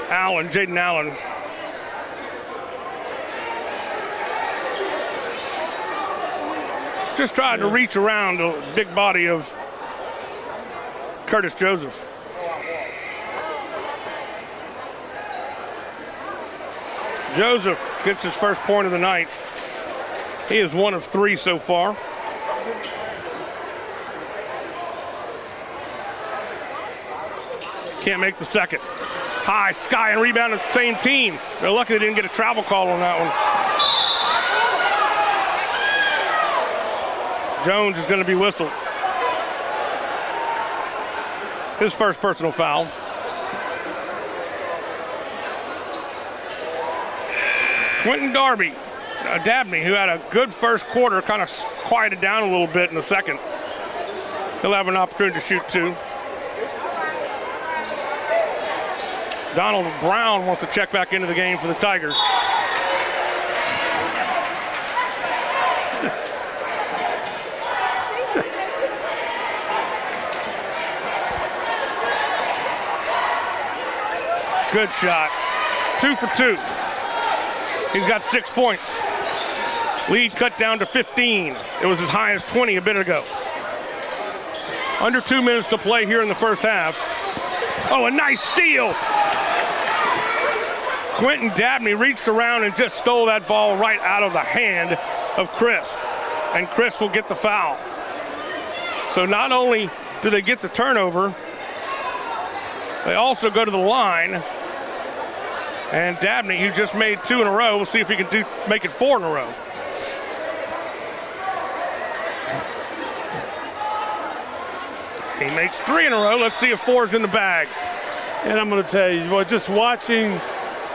Allen, Jaden Allen. Just tried to reach around the big body of Curtis Joseph. Joseph gets his first point of the night. He is 1 of 3 so far. Can't make the second. High, Sky, and rebound at the same team. They're lucky they didn't get a travel call on that one. Jones is going to be whistled. His first personal foul. Quentin Dabney, who had a good first quarter, kind of quieted down a little bit in the second. He'll have an opportunity to shoot 2. Donald Brown wants to check back into the game for the Tigers. Good shot. 2 for 2. He's got 6 points. Lead cut down to 15. It was as high as 20 a bit ago. Under 2 minutes to play here in the first half. Oh, a nice steal. Quentin Dabney reached around and just stole that ball right out of the hand of Chris. And Chris will get the foul. So not only do they get the turnover, they also go to the line. And Dabney, who just made 2 in a row, we'll see if he can make it 4 in a row. He makes 3 in a row. Let's see if 4's in the bag. And I'm going to tell you, well, just watching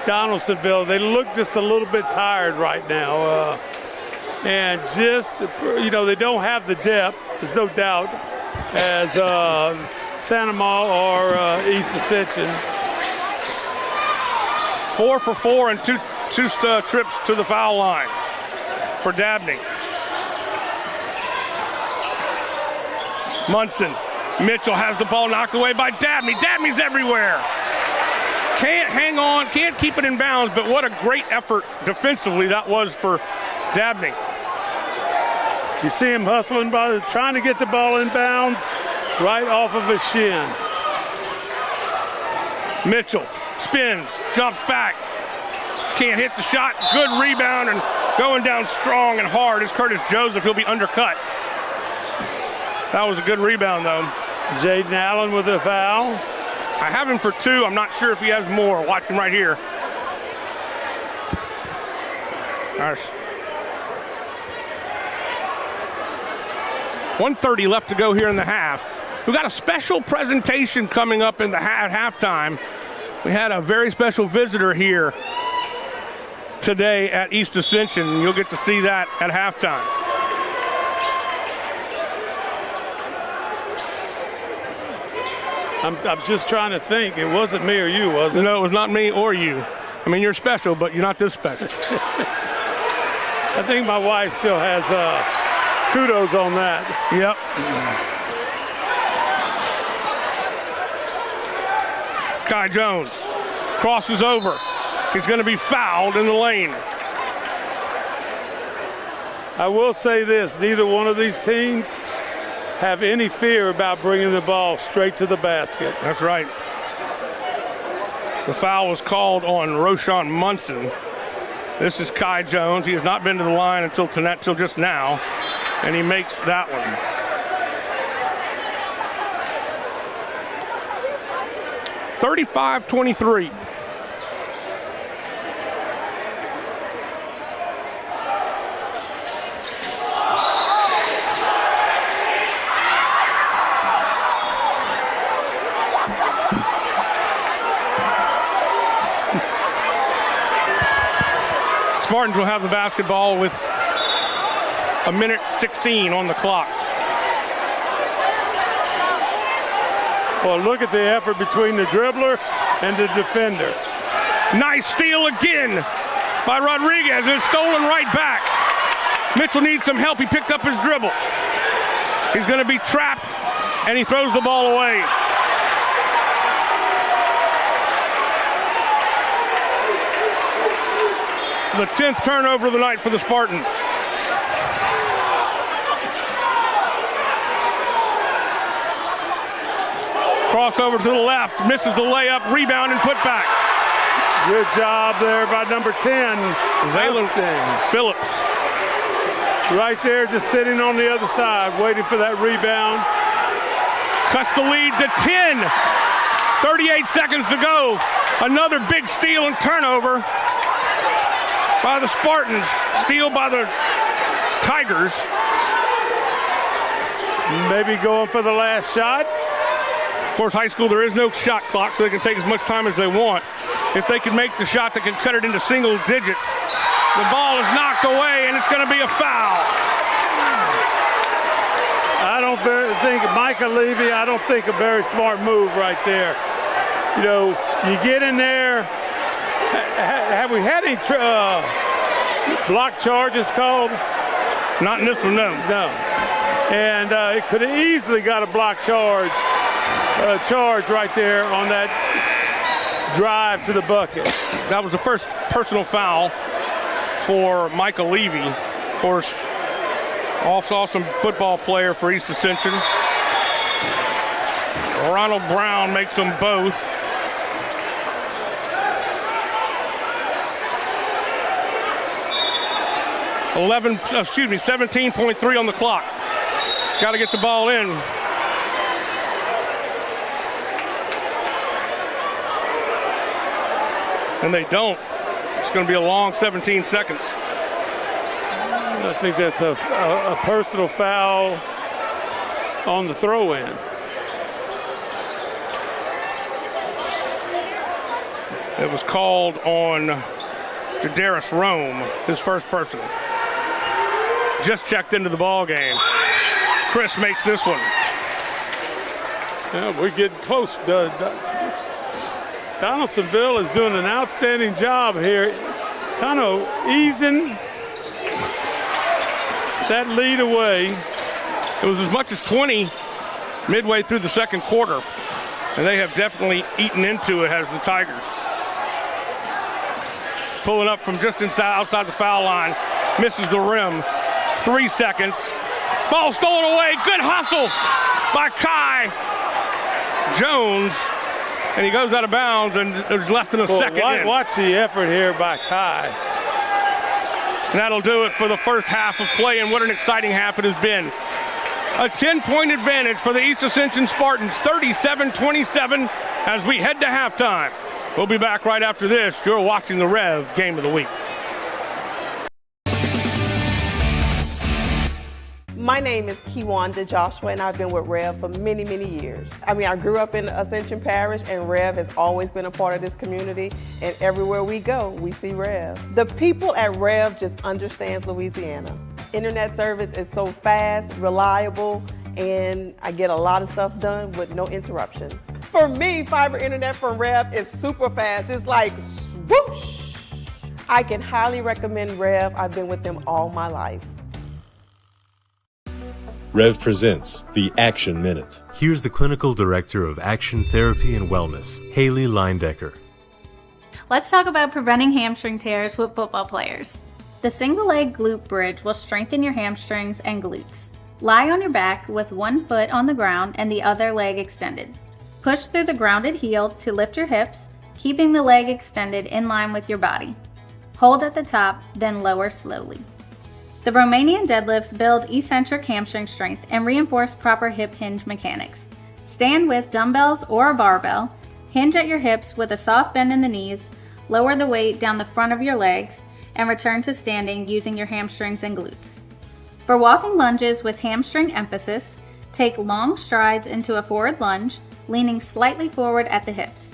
Donaldsonville, they look just a little bit tired right now. And just, they don't have the depth, there's no doubt, as Santa Ma or East Ascension. 4 for 4 and two trips to the foul line for Dabney. Munson. Mitchell has the ball knocked away by Dabney. Dabney's everywhere. Can't hang on, can't keep it in bounds, but what a great effort defensively that was for Dabney. You see him hustling, trying to get the ball in bounds right off of his shin. Mitchell spins, jumps back, can't hit the shot. Good rebound, and going down strong and hard is Curtis Joseph. He'll be undercut. That was a good rebound, though. Jaden Allen with a foul. I have him for 2. I'm not sure if he has more. Watch him right here. Nice. 1:30 left to go here in the half. We've got a special presentation coming up in the halftime. We had a very special visitor here today at East Ascension. You'll get to see that at halftime. I'm just trying to think. It wasn't me or you, was it? No, it was not me or you. I mean, you're special, but you're not this special. I think my wife still has kudos on that. Yep. Kai Jones crosses over. He's going to be fouled in the lane. I will say this, neither one of these teams have any fear about bringing the ball straight to the basket. That's right. The foul was called on Roshan Munson. This is Kai Jones. He has not been to the line until just now, and he makes that one. (35-23). Spartans will have the basketball with 1:16 on the clock. Well, look at the effort between the dribbler and the defender. Nice steal again by Rodriguez. It's stolen right back. Mitchell needs some help. He picked up his dribble. He's going to be trapped, and he throws the ball away. The 10th turnover of the night for the Spartans. Crossover to the left, misses the layup, rebound and put back. Good job there by number 10, Zaylen Phillips. Right there, just sitting on the other side, waiting for that rebound. Cuts the lead to 10. 38 seconds to go. Another big steal and turnover by the Spartans. Steal by the Tigers. Maybe going for the last shot. Of course, high school, there is no shot clock, so they can take as much time as they want. If they can make the shot that can cut it into single digits, the ball is knocked away, and it's going to be a foul. I don't think, Micah Levy, I don't think a very smart move right there. You know, you get in there. Have we had any block charges called? Not in this one, no. No. And it could have easily got a block charge right there on that drive to the bucket. That was the first personal foul for Michael Levy. Of course, also awesome football player for East Ascension. Ronald Brown makes them both. / 17.3 on the clock. Got to get the ball in. And they don't. It's going to be a long 17 seconds. I think that's a personal foul on the throw-in. It was called on Jadaris Rome, his first personal. Just checked into the ball game. Chris makes this one. Yeah, we're getting close. Donaldsonville is doing an outstanding job here, kind of easing that lead away. It was as much as 20 midway through the second quarter, and they have definitely eaten into it as the Tigers. Pulling up from just outside the foul line, misses the rim. 3 seconds. Ball stolen away. Good hustle by Kai Jones. And he goes out of bounds, and there's less than a second in. Watch the effort here by Kai. And that'll do it for the first half of play, and what an exciting half it has been. A 10-point advantage for the East Ascension Spartans, 37-27, as we head to halftime. We'll be back right after this. You're watching the Rev Game of the Week. My name is Kiwanda Joshua, and I've been with REV for many, many years. I grew up in Ascension Parish, and REV has always been a part of this community, and everywhere we go, we see REV. The people at REV just understands Louisiana. Internet service is so fast, reliable, and I get a lot of stuff done with no interruptions. For me, fiber internet from REV is super fast. It's like swoosh. I can highly recommend REV. I've been with them all my life. REV presents the Action Minute. Here's the Clinical Director of Action Therapy and Wellness, Haley Lindecker. Let's talk about preventing hamstring tears with football players. The single leg glute bridge will strengthen your hamstrings and glutes. Lie on your back with one foot on the ground and the other leg extended. Push through the grounded heel to lift your hips, keeping the leg extended in line with your body. Hold at the top, then lower slowly. The Romanian deadlifts build eccentric hamstring strength and reinforce proper hip hinge mechanics. Stand with dumbbells or a barbell, hinge at your hips with a soft bend in the knees, lower the weight down the front of your legs, and return to standing using your hamstrings and glutes. For walking lunges with hamstring emphasis, take long strides into a forward lunge, leaning slightly forward at the hips.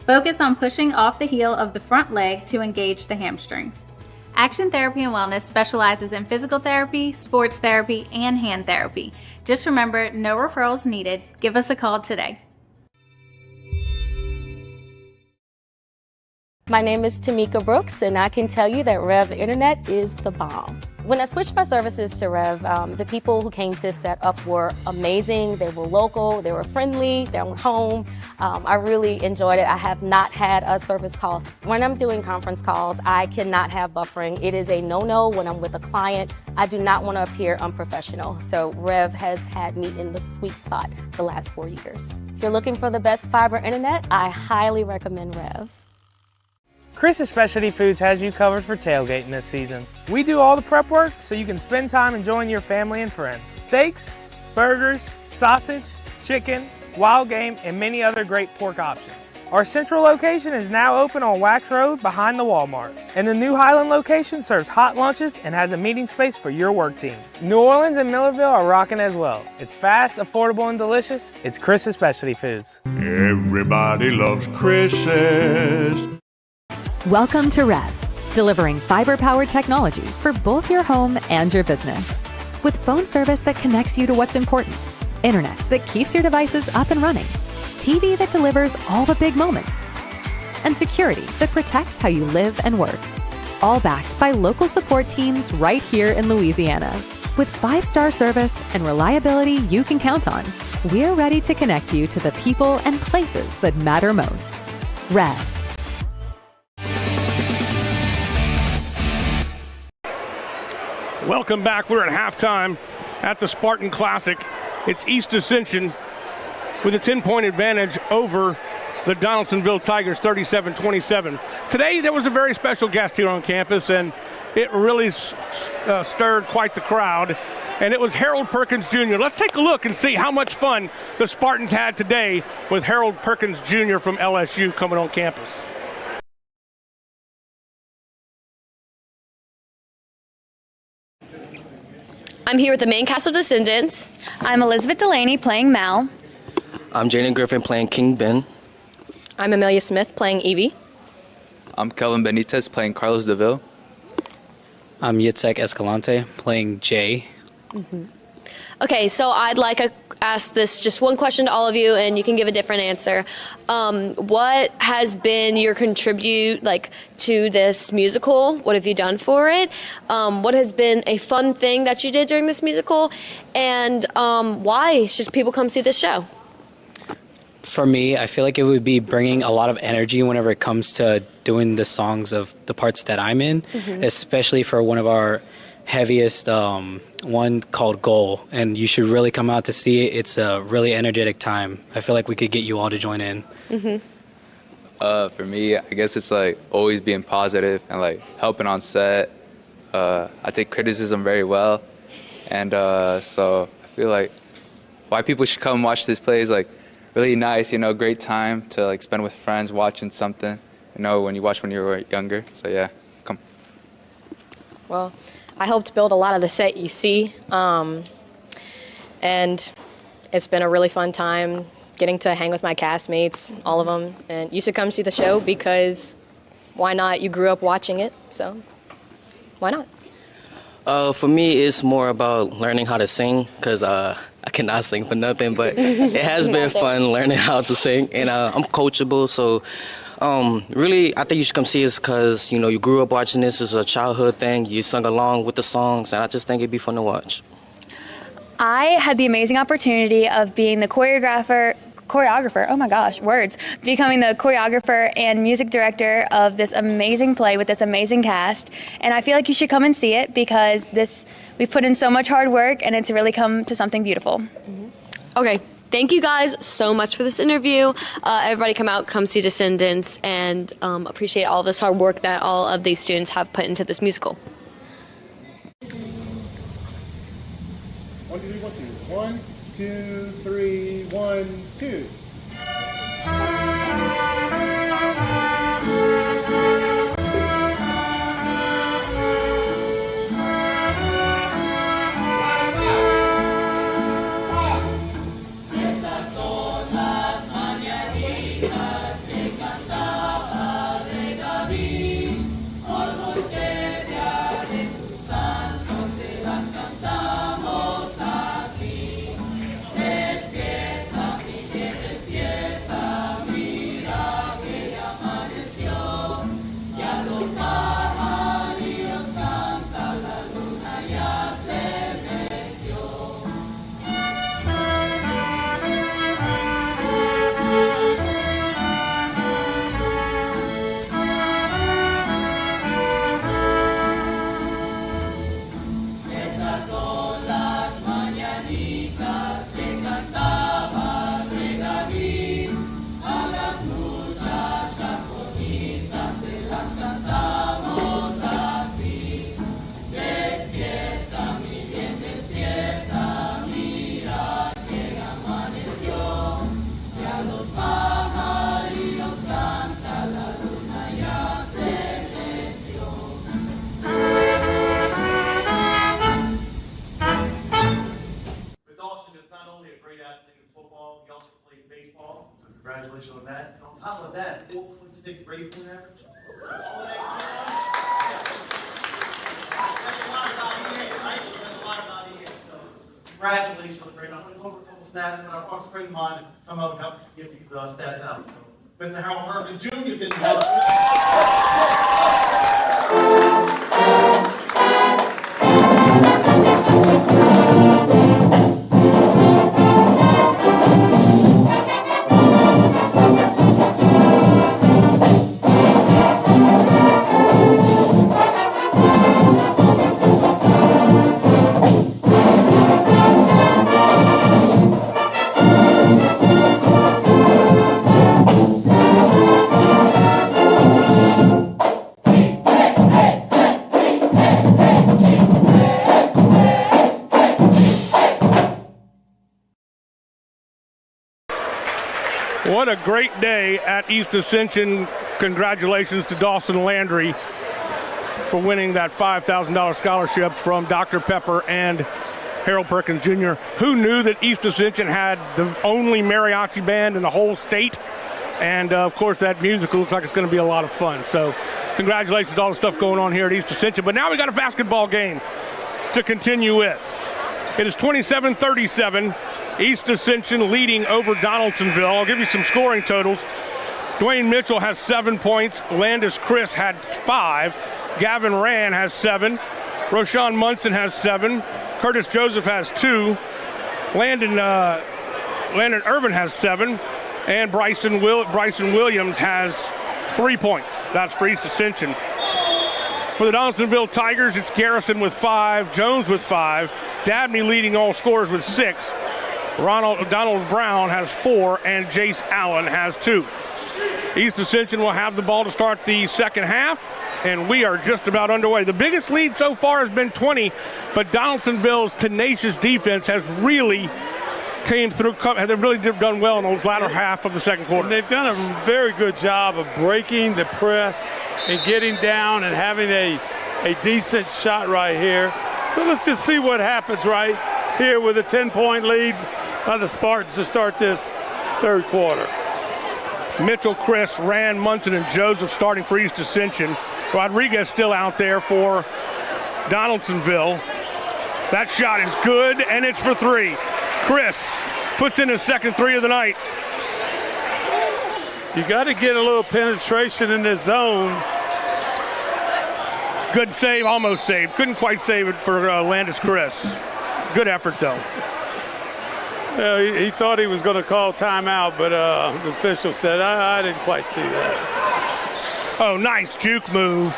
Focus on pushing off the heel of the front leg to engage the hamstrings. Action Therapy and Wellness specializes in physical therapy, sports therapy, and hand therapy. Just remember, no referrals needed. Give us a call today. My name is Tamika Brooks, and I can tell you that REV Internet is the bomb. When I switched my services to REV, the people who came to set up were amazing. They were local, they were friendly, they were home. I really enjoyed it. I have not had a service call. When I'm doing conference calls, I cannot have buffering. It is a no-no when I'm with a client. I do not want to appear unprofessional. So REV has had me in the sweet spot the last 4 years. If you're looking for the best fiber internet, I highly recommend REV. Chris's Specialty Foods has you covered for tailgating this season. We do all the prep work so you can spend time enjoying your family and friends. Steaks, burgers, sausage, chicken, wild game, and many other great pork options. Our central location is now open on Wax Road behind the Walmart. And the new Highland location serves hot lunches and has a meeting space for your work team. New Orleans and Millerville are rocking as well. It's fast, affordable, and delicious. It's Chris's Specialty Foods. Everybody loves Chris's. Welcome to REV, delivering fiber-powered technology for both your home and your business. With phone service that connects you to what's important, internet that keeps your devices up and running, TV that delivers all the big moments, and security that protects how you live and work. All backed by local support teams right here in Louisiana. With 5-star service and reliability you can count on, we're ready to connect you to the people and places that matter most. REV. Welcome back. We're at halftime at the Spartan Classic. It's East Ascension with a 10-point advantage over the Donaldsonville Tigers, 37-27. Today, there was a very special guest here on campus, and it really stirred quite the crowd, and it was Harold Perkins Jr. Let's take a look and see how much fun the Spartans had today with Harold Perkins Jr. from LSU coming on campus. I'm here with the main cast of Descendants. I'm Elizabeth Delaney playing Mal. I'm Jaden Griffin playing King Ben. I'm Amelia Smith playing Evie. I'm Kelvin Benitez playing Carlos DeVille. I'm Yitzhak Escalante playing Jay. Okay, so I'd like to ask this just one question to all of you, and you can give a different answer. What has been your contribute to this musical? What have you done for it? What has been a fun thing that you did during this musical? And why should people come see this show? For me, I feel like it would be bringing a lot of energy whenever it comes to doing the songs of the parts that I'm in, especially for one of our heaviest one called Goal, and you should really come out to see it. It's a really energetic time. I feel like we could get you all to join in. For me, I guess it's always being positive and helping on set. I take criticism very well, and so I feel like why people should come watch this play is really nice, great time to spend with friends watching something, when you watch when you were younger. So yeah, come. Well, I helped build a lot of the set you see. and it's been a really fun time getting to hang with my castmates, all of them. And you should come see the show because why not? You grew up watching it, so why not? For me, it's more about learning how to sing because I cannot sing for nothing, but it has been fun learning how to sing, and I'm coachable, so really, I think you should come see us because, you know, you grew up watching this as a childhood thing, you sung along with the songs, and I just think it'd be fun to watch. I had the amazing opportunity of being the choreographer, oh my gosh, words, becoming the choreographer and music director of this amazing play with this amazing cast. And I feel like you should come and see it because we've put in so much hard work and it's really come to something beautiful. Okay, thank you guys so much for this interview. Everybody come see Descendants and appreciate all this hard work that all of these students have put into this musical. 1, 2, 3, 1, 2. Congratulations on that. And on top of that, 4.6 grade point average. All of that. That's a lot about EA, right? That's a lot about EA. So congratulations on the grade. I'm going to go over a couple stats, but I'll spring mine and come up and help get these stats out. So, Mr. Harold Murphy, the juniors in the house. What a great day at East Ascension. Congratulations to Dawson Landry for winning that $5,000 scholarship from Dr. Pepper and Harold Perkins Jr. Who knew that East Ascension had the only mariachi band in the whole state? And, of course, that musical looks like it's going to be a lot of fun. So congratulations to all the stuff going on here at East Ascension. But now we got a basketball game to continue with. It is 27-37. East Ascension leading over Donaldsonville. I'll give you some scoring totals. Dwayne Mitchell has 7 points. Landis Chris had 5. Gavin Rand has 7. Roshan Munson has 7. Curtis Joseph has 2. Landon Irvin has 7. And Bryson Williams has 3 points. That's for East Ascension. For the Donaldsonville Tigers, it's Garrison with 5, Jones with 5, Dabney leading all scorers with 6. Donald Brown has 4, and Jace Allen has 2. East Ascension will have the ball to start the second half, and we are just about underway. The biggest lead so far has been 20, but Donaldsonville's tenacious defense has really came through. They've really done well in the latter half of the second quarter. And they've done a very good job of breaking the press and getting down and having a decent shot right here. So let's just see what happens, right? here with a 10-point lead by the Spartans to start this third quarter. Mitchell, Chris, Rand, Munson, and Joseph starting for East Ascension. Rodriguez still out there for Donaldsonville. That shot is good, and it's for three. Chris puts in his second three of the night. You got to get a little penetration in this zone. Good save, almost saved. Couldn't quite save it for Landis Chris. Good effort, though. Well, he thought he was going to call timeout, but the official said, I didn't quite see that. Oh, nice juke move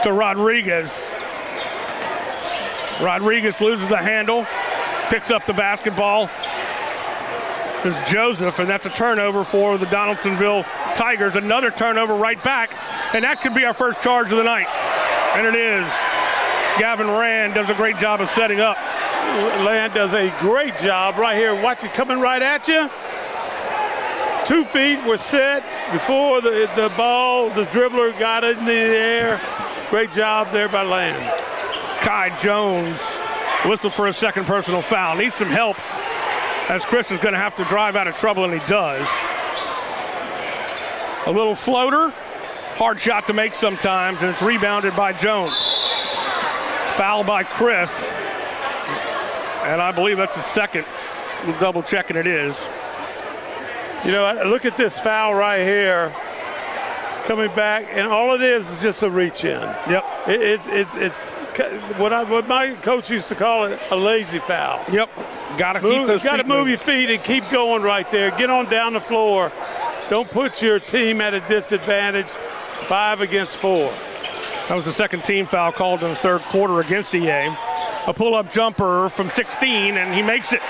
to Rodriguez. Rodriguez loses the handle, picks up the basketball. There's Joseph, and that's a turnover for the Donaldsonville Tigers. Another turnover right back, and that could be our first charge of the night. And it is. Gavin Rand does a great job of setting up. Land does a great job right here. Watch it coming right at you. 2 feet were set before the ball. The dribbler got it in the air. Great job there by Land. Kai Jones whistled for a second personal foul. Needs some help, as Chris is going to have to drive out of trouble, and he does. A little floater. Hard shot to make sometimes, and it's rebounded by Jones. Foul by Chris. And I believe that's the second. We'll double checking it is. You know, look at this foul right here. Coming back, and all it is just a reach in. Yep. It's what my coach used to call it, a lazy foul. Yep. Got to move your feet and keep going right there. Get on down the floor. Don't put your team at a disadvantage. 5 against 4. That was the second team foul called in the third quarter against EA. A pull-up jumper from 16, and he makes it.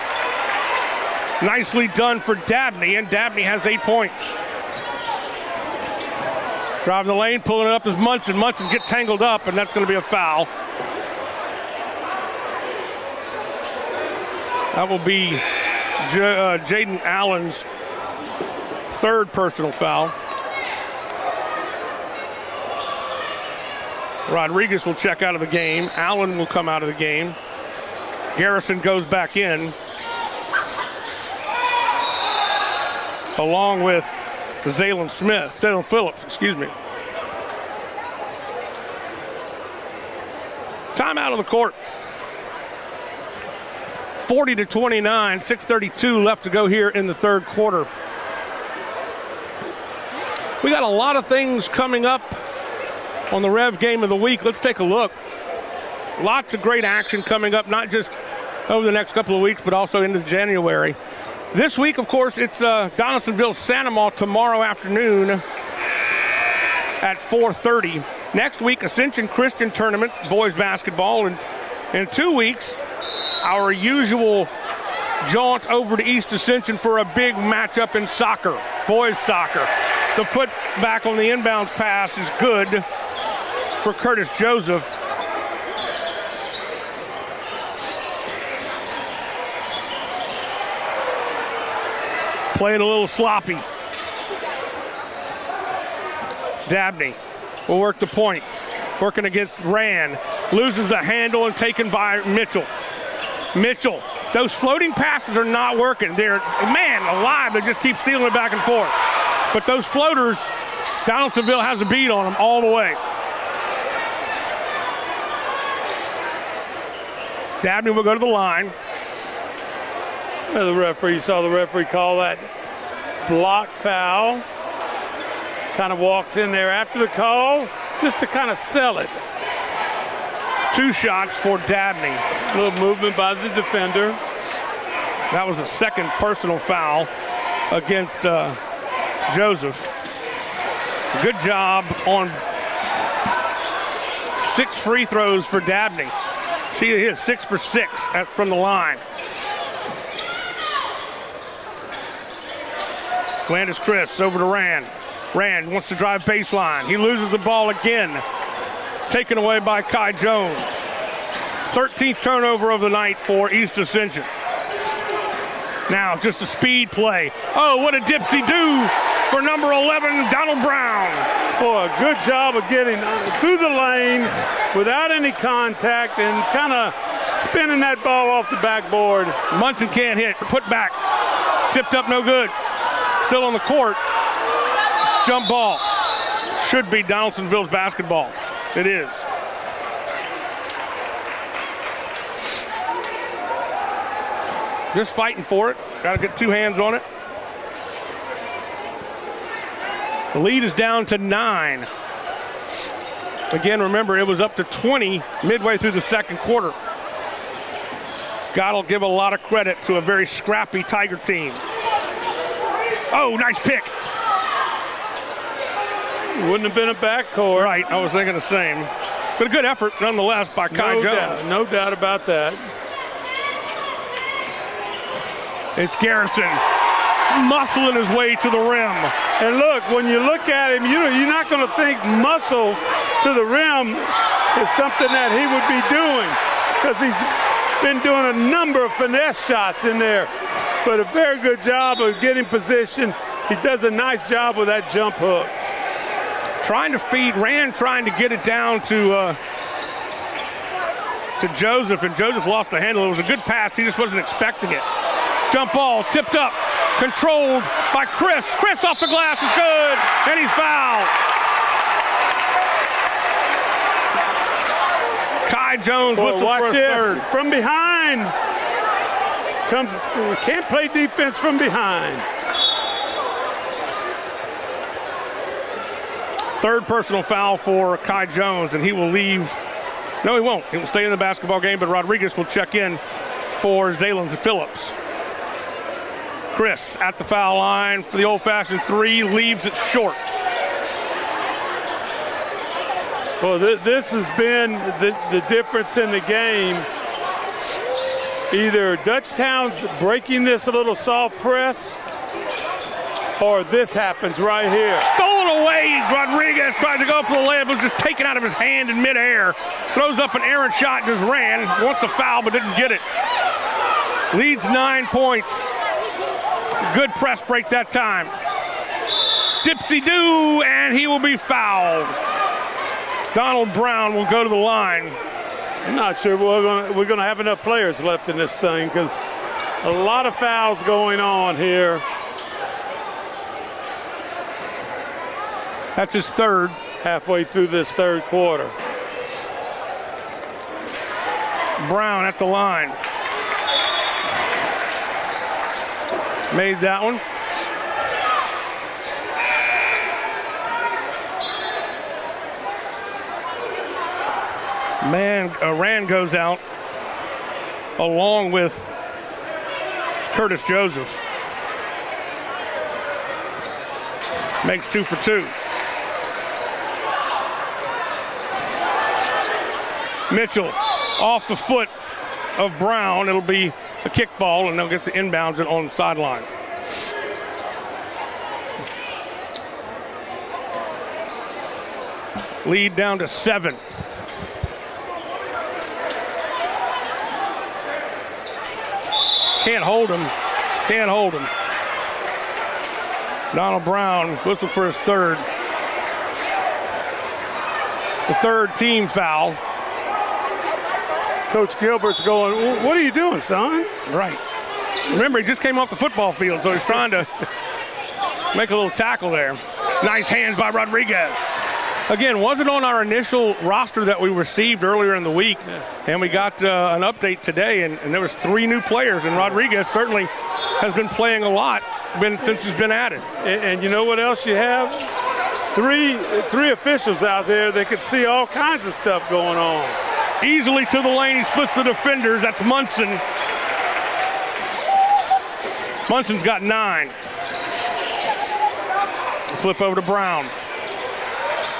Nicely done for Dabney, and Dabney has 8 points. Driving the lane, pulling it up is Munson. Munson gets tangled up, and that's going to be a foul. That will be Jaden Allen's third personal foul. Rodriguez will check out of the game. Allen will come out of the game. Garrison goes back in, along with Zaylen Phillips, excuse me. Timeout on the court. 40-29, 6:32 left to go here in the third quarter. We got a lot of things coming up on the Rev Game of the Week. Let's take a look. Lots of great action coming up, not just over the next couple of weeks, but also into January. This week, of course, it's Donaldsonville-Sanamaw tomorrow afternoon at 4:30. Next week, Ascension Christian Tournament, boys basketball. And in 2 weeks, our usual jaunt over to East Ascension for a big matchup in soccer, boys soccer. The put back on the inbounds pass is good for Curtis Joseph. Playing a little sloppy. Dabney will work the point. Working against Rand. Loses the handle and taken by Mitchell. Mitchell. Those floating passes are not working. They're, man alive, they just keep stealing it back and forth. But those floaters, Donaldsonville has a beat on them all the way. Dabney will go to the line. The referee, saw the referee call that block foul. Kind of walks in there after the call just to kind of sell it. 2 shots for Dabney. A little movement by the defender. That was a second personal foul against Joseph. Good job on 6 free throws for Dabney. She hit 6 for 6 from the line. Landis Chris over to Rand. Rand wants to drive baseline. He loses the ball again. Taken away by Kai Jones. 13th turnover of the night for East Ascension. Now just a speed play. Oh, what a dipsy-do for number 11, Donald Brown. Boy, a good job of getting through the lane without any contact and kind of spinning that ball off the backboard. Munson can't hit. Put back. Tipped up, no good. Still on the court. Jump ball. Should be Donaldsonville's basketball. It is. Just fighting for it. Got to get two hands on it. The lead is down to 9. Again, remember, it was up to 20 midway through the second quarter. Gotta give a lot of credit to a very scrappy Tiger team. Oh, nice pick. Wouldn't have been a backcourt. Right, I was thinking the same. But a good effort, nonetheless, by Kai Jones. No doubt about that. It's Garrison muscling his way to the rim. And look, when you look at him, you're not going to think muscle to the rim is something that he would be doing, because he's been doing a number of finesse shots in there. But a very good job of getting position. He does a nice job with that jump hook. Trying to feed, Rand trying to get it down to Joseph, and Joseph lost the handle. It was a good pass. He just wasn't expecting it. Jump ball, tipped up, controlled by Chris. Chris off the glass is good, and he's fouled. Kai Jones whistle for a third. From behind. Can't play defense from behind. Third personal foul for Kai Jones, and he will leave. No, he won't. He will stay in the basketball game, but Rodriguez will check in for Zaylen Phillips. Chris at the foul line for the old-fashioned three, leaves it short. Well, this has been the difference in the game. Either Dutchtown's breaking this a little soft press, or this happens right here. Stolen away. Rodriguez tried to go for the layup, was just taken out of his hand in midair. Throws up an errant shot, just ran. Wants a foul, but didn't get it. Leads 9 points. Good press break that time. Dipsy-doo, and he will be fouled. Donald Brown will go to the line. I'm not sure we're gonna have enough players left in this thing, because a lot of fouls going on here. That's his third. Halfway through this third quarter. Brown at the line. Made that one. Rand goes out along with Curtis Joseph. Makes 2 for 2. Mitchell off the foot of Brown. It'll be a kickball, and they'll get the inbounds on the sideline. Lead down to 7. Can't hold him. Can't hold him. Donald Brown whistled for his third. The third team foul. Coach Gilbert's going, what are you doing, son? Right. Remember, he just came off the football field, so he's trying to make a little tackle there. Nice hands by Rodriguez. Again, wasn't on our initial roster that we received earlier in the week, and we got an update today, and there was 3 new players, and Rodriguez certainly has been playing a lot since he's been added. And you know what else you have? Three officials out there that could see all kinds of stuff going on. Easily to the lane, he splits the defenders. That's Munson. Munson's got 9. Flip over to Brown.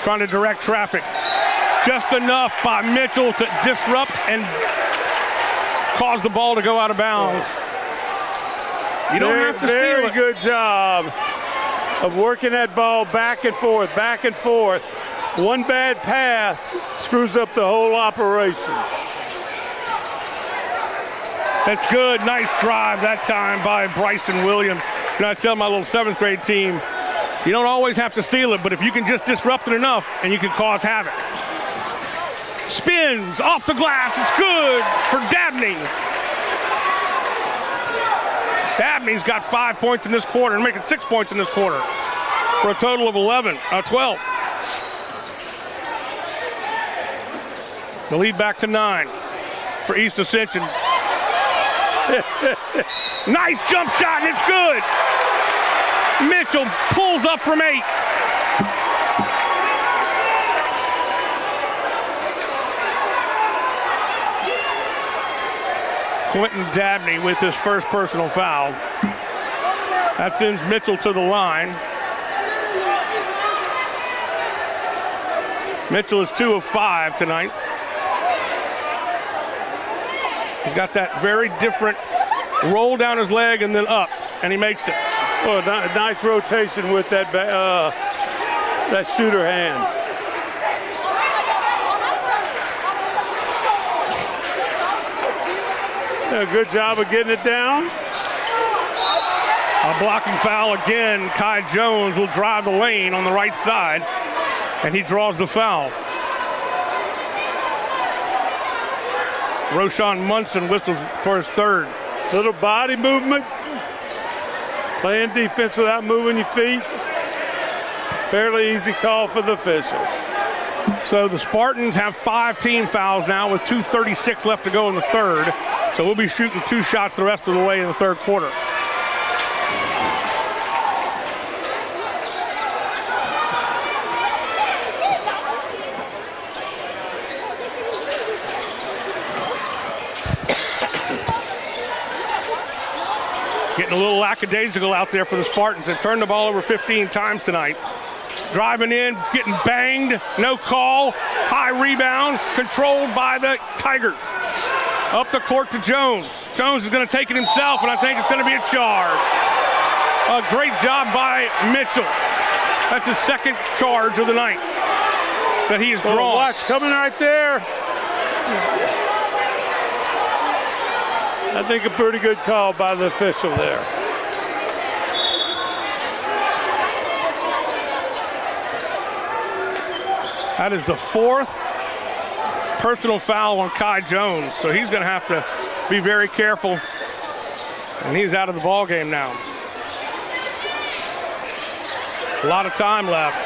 Trying to direct traffic. Just enough by Mitchell to disrupt and cause the ball to go out of bounds. You don't have to steal it. Very good job of working that ball back and forth, back and forth. One bad pass screws up the whole operation. That's good. Nice drive that time by Bryson Williams. And I tell my little 7th grade team, you don't always have to steal it, but if you can just disrupt it enough, and you can cause havoc. Spins off the glass. It's good for Dabney. Dabney's got 5 points in this quarter and making 6 points in this quarter for a total of 12. The lead back to 9 for East Ascension. Nice jump shot, and it's good. Mitchell pulls up from 8. Quentin Dabney with his first personal foul. That sends Mitchell to the line. Mitchell is 2 of 5 tonight. He's got that very different roll down his leg and then up, and he makes it. Well, nice rotation with that that shooter hand. A good job of getting it down. A blocking foul again. Kai Jones will drive the lane on the right side, and he draws the foul. Roshan Munson whistles for his third. Little body movement. Playing defense without moving your feet. Fairly easy call for the official. So the Spartans have 5 team fouls now with 2:36 left to go in the third. So we'll be shooting 2 shots the rest of the way in the third quarter. Getting a little lackadaisical out there for the Spartans. They've turned the ball over 15 times tonight. Driving in, getting banged, no call. High rebound, controlled by the Tigers. Up the court to Jones. Jones is going to take it himself, and I think it's going to be a charge. A great job by Mitchell. That's his second charge of the night that he has drawn. Watch, coming right there. I think a pretty good call by the official there. That is the 4th personal foul on Kai Jones, so he's going to have to be very careful, and he's out of the ball game now. A lot of time left.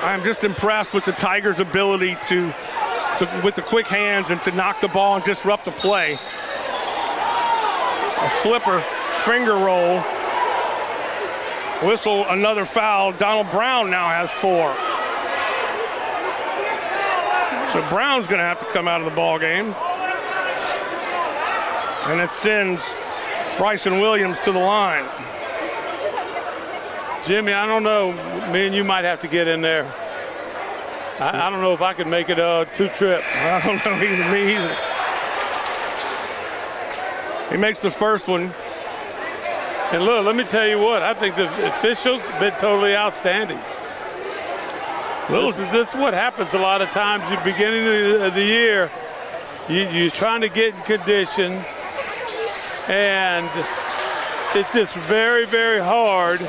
I'm just impressed with the Tigers' ability to with the quick hands and to knock the ball and disrupt the play. A flipper, finger roll. Whistle, another foul. Donald Brown now has 4. So Brown's going to have to come out of the ball game. And it sends Bryson Williams to the line. Jimmy, I don't know. Me and you might have to get in there. I don't know if I can make it 2 trips. I don't know either, me either. He makes the first one. And look, let me tell you what, I think the officials have been totally outstanding. This is what happens a lot of times at the beginning of the year. You're trying to get in condition, and it's just very, very hard.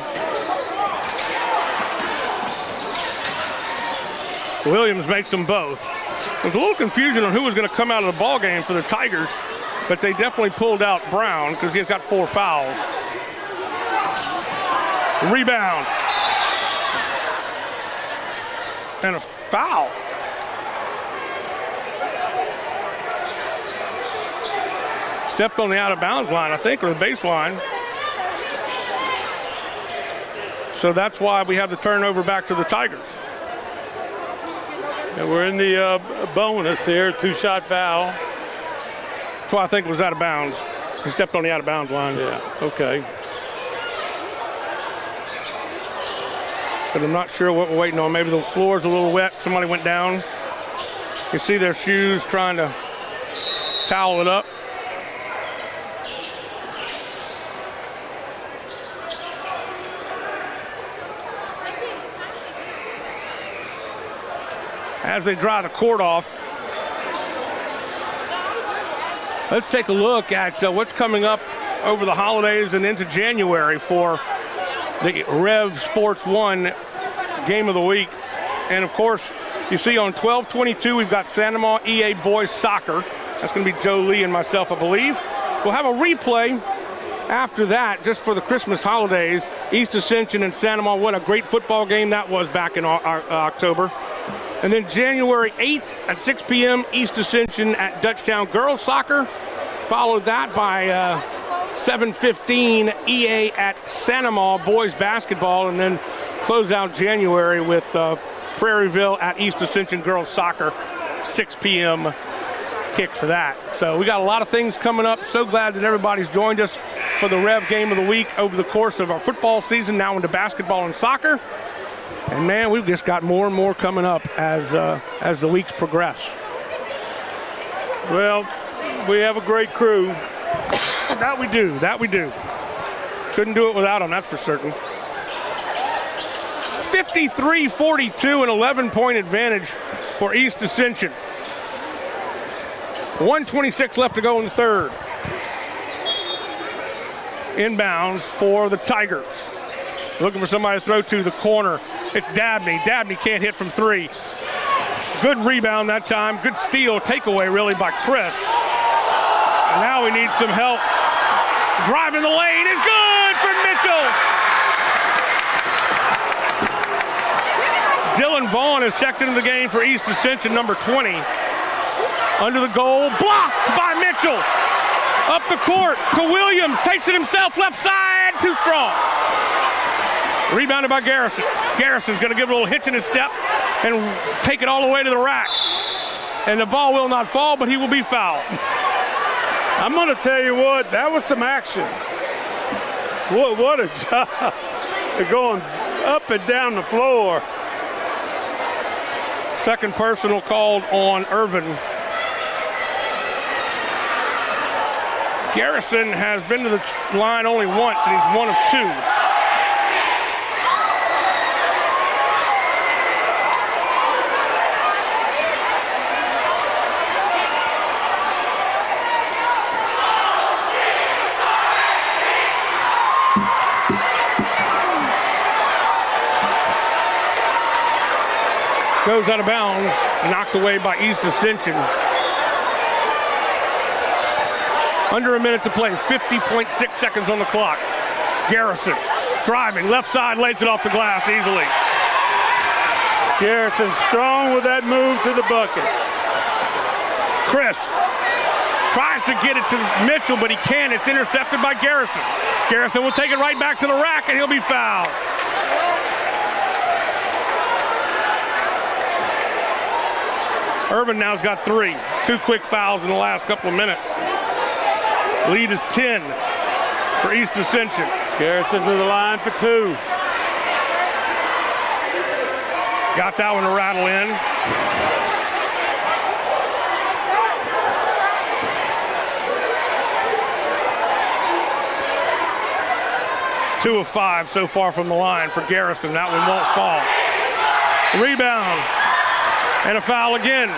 Williams makes them both. There's a little confusion on who was going to come out of the ball game for the Tigers, but they definitely pulled out Brown because he's got 4 fouls. Rebound. And a foul. Stepped on the out-of-bounds line, I think, or the baseline. So that's why we have the turnover back to the Tigers. And we're in the bonus here, 2-shot foul. That's why I think it was out of bounds. He stepped on the out-of-bounds line. Yeah, okay. But I'm not sure what we're waiting on. Maybe the floor's a little wet. Somebody went down. You see their shoes trying to towel it up. As they dry the court off, let's take a look at what's coming up over the holidays and into January for the REV Sports 1 Game of the Week. And of course, You see on 12:22, we've got Santa Maria EA Boys Soccer. That's going to be Joe Lee and myself, I believe. We'll have a replay after that, just for the Christmas holidays. East Ascension and Santa Maria, what a great football game that was back in October. And then January 8th at 6 p.m., East Ascension at Dutchtown Girls Soccer. Followed that by 7:15 EA at Santa Maria Boys Basketball. And then close out January with Prairieville at East Ascension Girls Soccer, 6 p.m. kick for that. So we got a lot of things coming up. So glad that everybody's joined us for the Rev Game of the Week over the course of our football season, now into basketball and soccer. And man, we've just got more and more coming up as the weeks progress. Well, we have a great crew. That we do. Couldn't do it without them, that's for certain. 53-42, an 11-point advantage for East Ascension. 1:26 left to go in the third. Inbounds for the Tigers. Looking for somebody to throw to the corner. It's Dabney. Dabney can't hit from three. Good rebound that time. Good steal, takeaway really by Chris. And now we need some help. Driving the lane is good for Mitchell. Dylan Vaughn is checked into the game for East Ascension, number 20. Under the goal, blocked by Mitchell. Up the court to Williams, takes it himself, left side, too strong. Rebounded by Garrison. Garrison's going to give it a little hitch in his step and take it all the way to the rack. And the ball will not fall, but he will be fouled. I'm going to tell you what, that was some action. What a job. They're going up and down the floor. Second personal called on Irvin. Garrison has been to the line only once, and he's 1 of 2. Goes out of bounds, knocked away by East Ascension. Under a minute to play, 50.6 seconds on the clock. Garrison driving, left side, lays it off the glass easily. Garrison strong with that move to the bucket. Chris tries to get it to Mitchell, but he can't. It's intercepted by Garrison. Garrison will take it right back to the rack, and he'll be fouled. Irvin now's got 3. 2 quick fouls in the last couple of minutes. Lead is 10 for East Ascension. Garrison to the line for 2. Got that one to rattle in. Two of 5 so far from the line for Garrison. That one won't fall. Rebound. And a foul again.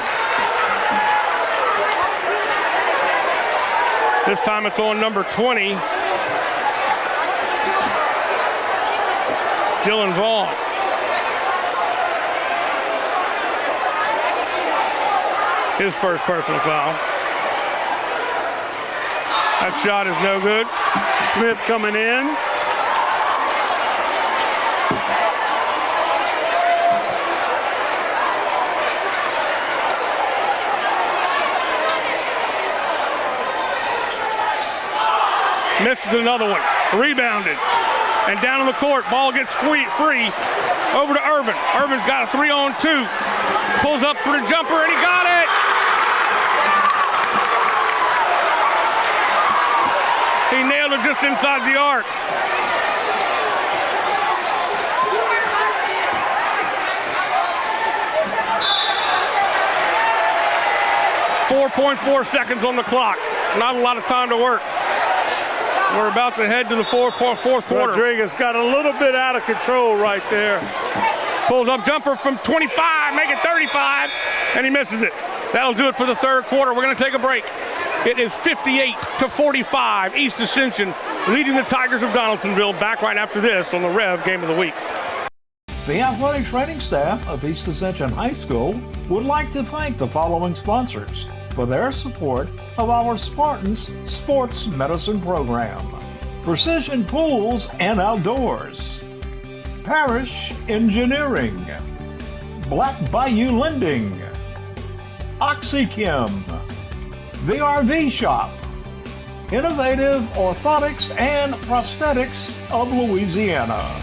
This time it's on number 20. Dylan Vaughn. His first personal foul. That shot is no good. Smith coming in. Misses another one. Rebounded. And down on the court, ball gets free. Over to Irvin. Irvin's got a 3-on-2. Pulls up for the jumper, and he got it! He nailed it just inside the arc. .4 seconds on the clock. Not a lot of time to work. We're about to head to the fourth quarter. Rodriguez got a little bit out of control right there. Pulls up jumper from 25, make it 35, and he misses it. That'll do it for the third quarter. We're going to take a break. It is 58-45. East Ascension leading the Tigers of Donaldsonville. Back right after this on the Rev Game of the Week. The athletic training staff of East Ascension High School would like to thank the following sponsors for their support of our Spartans Sports Medicine Program. Precision Pools and Outdoors, Parish Engineering, Black Bayou Lending, OxyChem, the RV Shop, Innovative Orthotics and Prosthetics of Louisiana.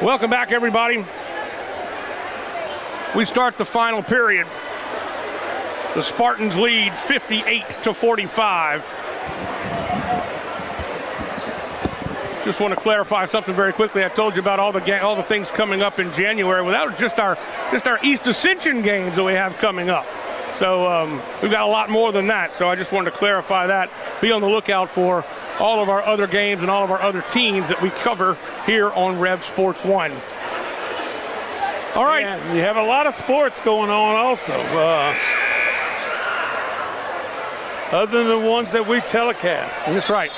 Welcome back, everybody. We start the final period. The Spartans lead 58-45. Just want to clarify something very quickly. I told you about all the things coming up in January. Well, that was just our East Ascension games that we have coming up. So we've got a lot more than that. So I just wanted to clarify that. Be on the lookout for all of our other games and all of our other teams that we cover here on Rev Sports 1. All right. Yeah, you have a lot of sports going on also. Other than the ones that we telecast. That's right.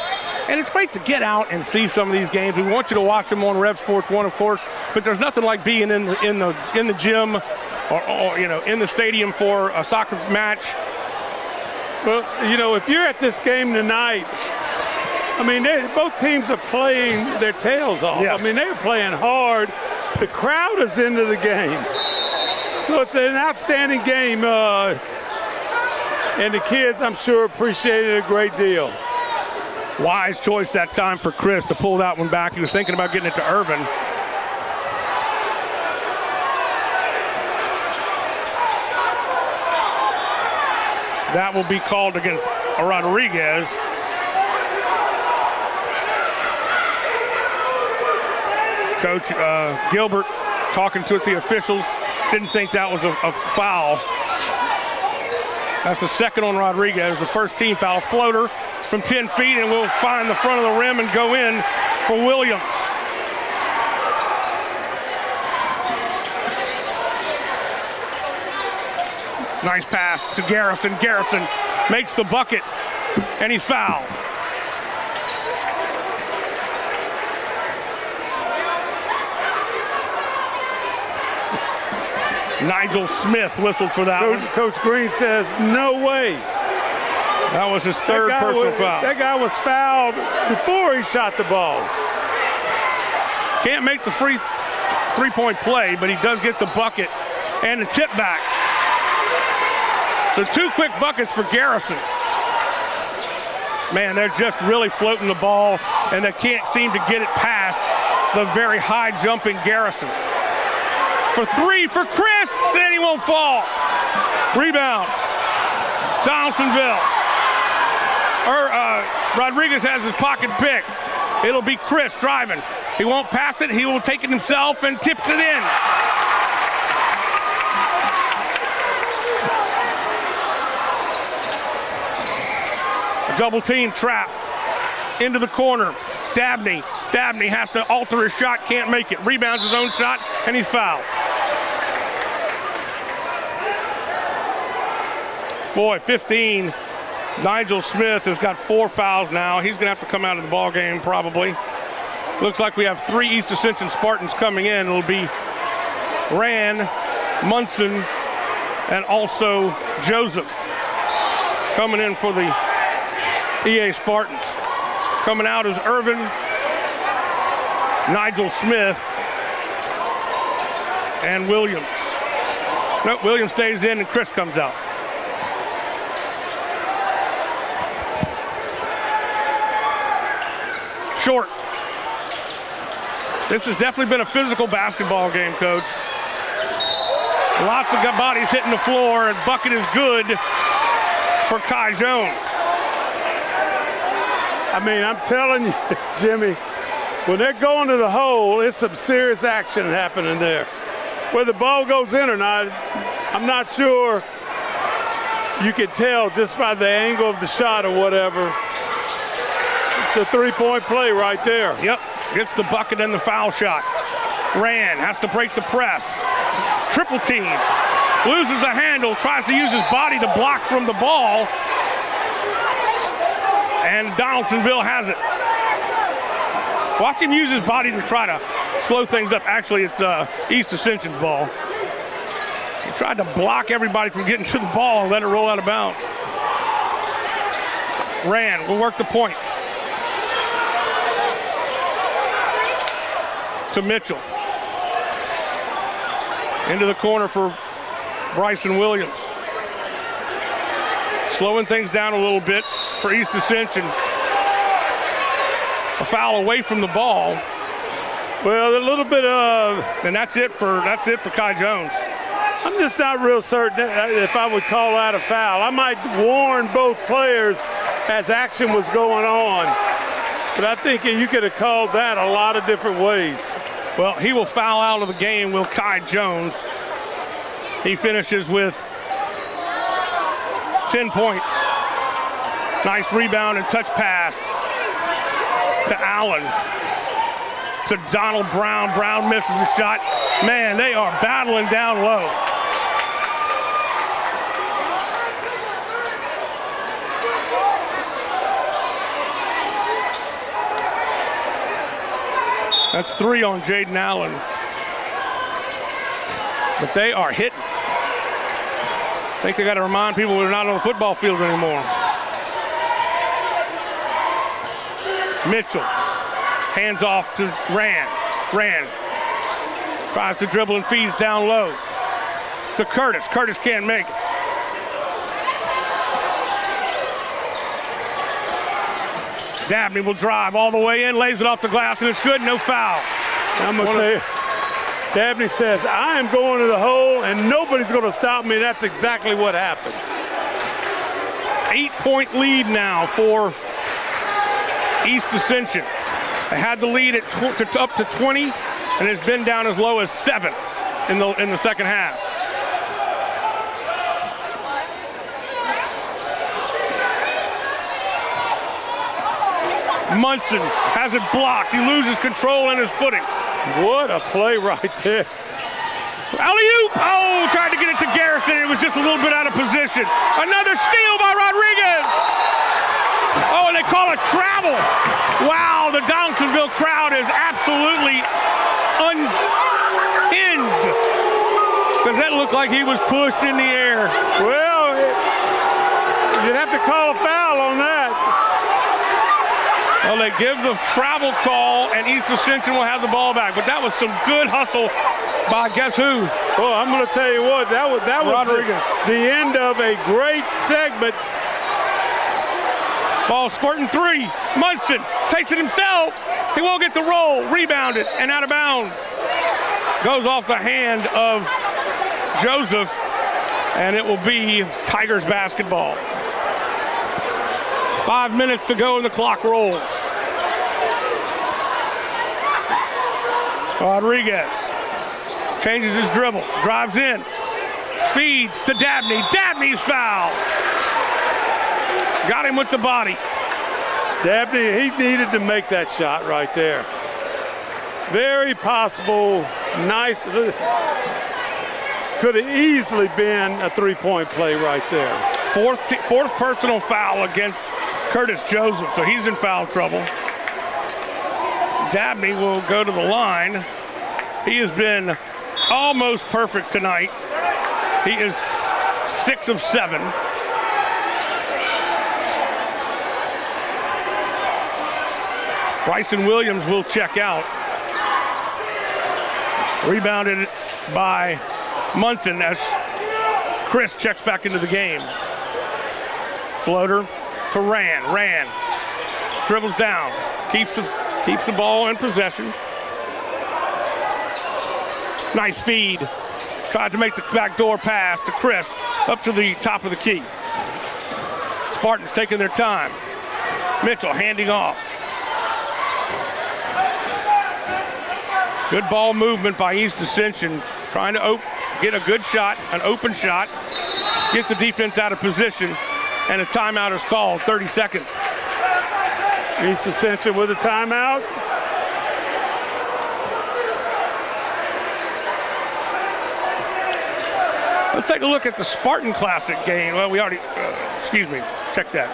And it's great to get out and see some of these games. We want you to watch them on Rev Sports 1, of course, but there's nothing like being in the gym or in the stadium for a soccer match. Well, if you're at this game tonight, I mean, both teams are playing their tails off. Yes. I mean, they're playing hard. The crowd is into the game. So it's an outstanding game. And the kids, I'm sure, appreciate it a great deal. Wise choice that time for Chris to pull that one back. He was thinking about getting it to Irvin. That will be called against Rodriguez. Coach Gilbert talking to the officials. Didn't think that was a foul. That's the second on Rodriguez. The first team foul. Floater from 10 feet, and we'll find the front of the rim and go in for Williams. Nice pass to Garrison. Garrison makes the bucket, and he's fouled. Nigel Smith whistled for that one. Coach Green says, no way. That was his third personal foul. That guy was fouled before he shot the ball. Can't make the three-point play, but he does get the bucket and the tip back. So 2 quick buckets for Garrison. Man, they're just really floating the ball, and they can't seem to get it past the very high-jumping Garrison. For 3 for Chris, and he won't fall. Rebound, Donaldsonville. Rodriguez has his pocket pick. It'll be Chris driving. He won't pass it. He will take it himself and tips it in. A double team trap into the corner. Dabney has to alter his shot, can't make it. Rebounds his own shot, and he's fouled. Boy, 15. Nigel Smith has got 4 fouls now. He's going to have to come out of the ball game probably. Looks like we have 3 East Ascension Spartans coming in. It'll be Rand, Munson, and also Joseph coming in for the EA Spartans. Coming out is Irvin, Nigel Smith, and Williams. Nope, Williams stays in and Chris comes out. Short. This has definitely been a physical basketball game, Coach. Lots of bodies hitting the floor, and bucket is good for Kai Jones. I mean, I'm telling you, Jimmy, when they're going to the hole, it's some serious action happening there. Whether the ball goes in or not, I'm not sure. You can tell just by the angle of the shot or whatever. It's a 3-point play right there. Yep, gets the bucket and the foul shot. Rand has to break the press. Triple team. Loses the handle, tries to use his body to block from the ball. And Donaldsonville has it. Watch him use his body to try to slow things up. Actually, it's East Ascension's ball. He tried to block everybody from getting to the ball and let it roll out of bounds. Rand will work the point. To Mitchell. Into the corner for Bryson Williams. Slowing things down a little bit for East Ascension. A foul away from the ball. Well, a little bit of, and that's it for Kai Jones. I'm just not real certain if I would call that a foul. I might warn both players as action was going on, but I think you could have called that a lot of different ways. Well, he will foul out of the game, will Kai Jones. He finishes with 10 points. Nice rebound and touch pass to Allen. To Donald Brown. Brown misses the shot. Man, they are battling down low. That's 3 on Jaden Allen. But they are hitting. I think they got to remind people they're not on the football field anymore. Mitchell. Hands off to Rand. Rand tries to dribble and feeds down low. To Curtis. Curtis can't make it. Dabney will drive all the way in, lays it off the glass, and it's good, no foul. I'm going to tell you, Dabney says, I am going to the hole, and nobody's going to stop me. That's exactly what happened. 8-point lead now for East Ascension. They had the lead at up to 20, and it's been down as low as 7 in the second half. Munson has it blocked. He loses control in his footing. What a play right there. Alley-oop! Oh, tried to get it to Garrison. It was just a little bit out of position. Another steal by Rodriguez. Oh, and they call it travel. Wow, the Donaldsonville crowd is absolutely unhinged. Because that looked like he was pushed in the air. Well, you'd have to call a foul on that. Well, they give the travel call, and East Ascension will have the ball back. But that was some good hustle by guess who? Well, I'm going to tell you what, that was the end of a great segment. Ball squirting 3. Munson takes it himself. He won't get the roll. Rebounded and out of bounds. Goes off the hand of Joseph, and it will be Tigers basketball. 5 minutes to go and the clock rolls. Rodriguez changes his dribble, drives in, feeds to Dabney. Dabney's foul. Got him with the body. Dabney, he needed to make that shot right there. Very possible, nice. Could have easily been a 3-point play right there. Fourth personal foul against Curtis Joseph, so he's in foul trouble. Dabney will go to the line. He has been almost perfect tonight. He is 6 of 7. Bryson Williams will check out. Rebounded by Munson as Chris checks back into the game. Floater to Rand. Rand dribbles down, keeps the ball in possession. Nice feed. Tried to make the backdoor pass to Chris up to the top of the key. Spartans taking their time. Mitchell handing off. Good ball movement by East Ascension, trying to get a good shot, an open shot, get the defense out of position, and a timeout is called, 30 seconds. East Ascension with a timeout. Let's take a look at the Spartan Classic game. Well, we already, check that.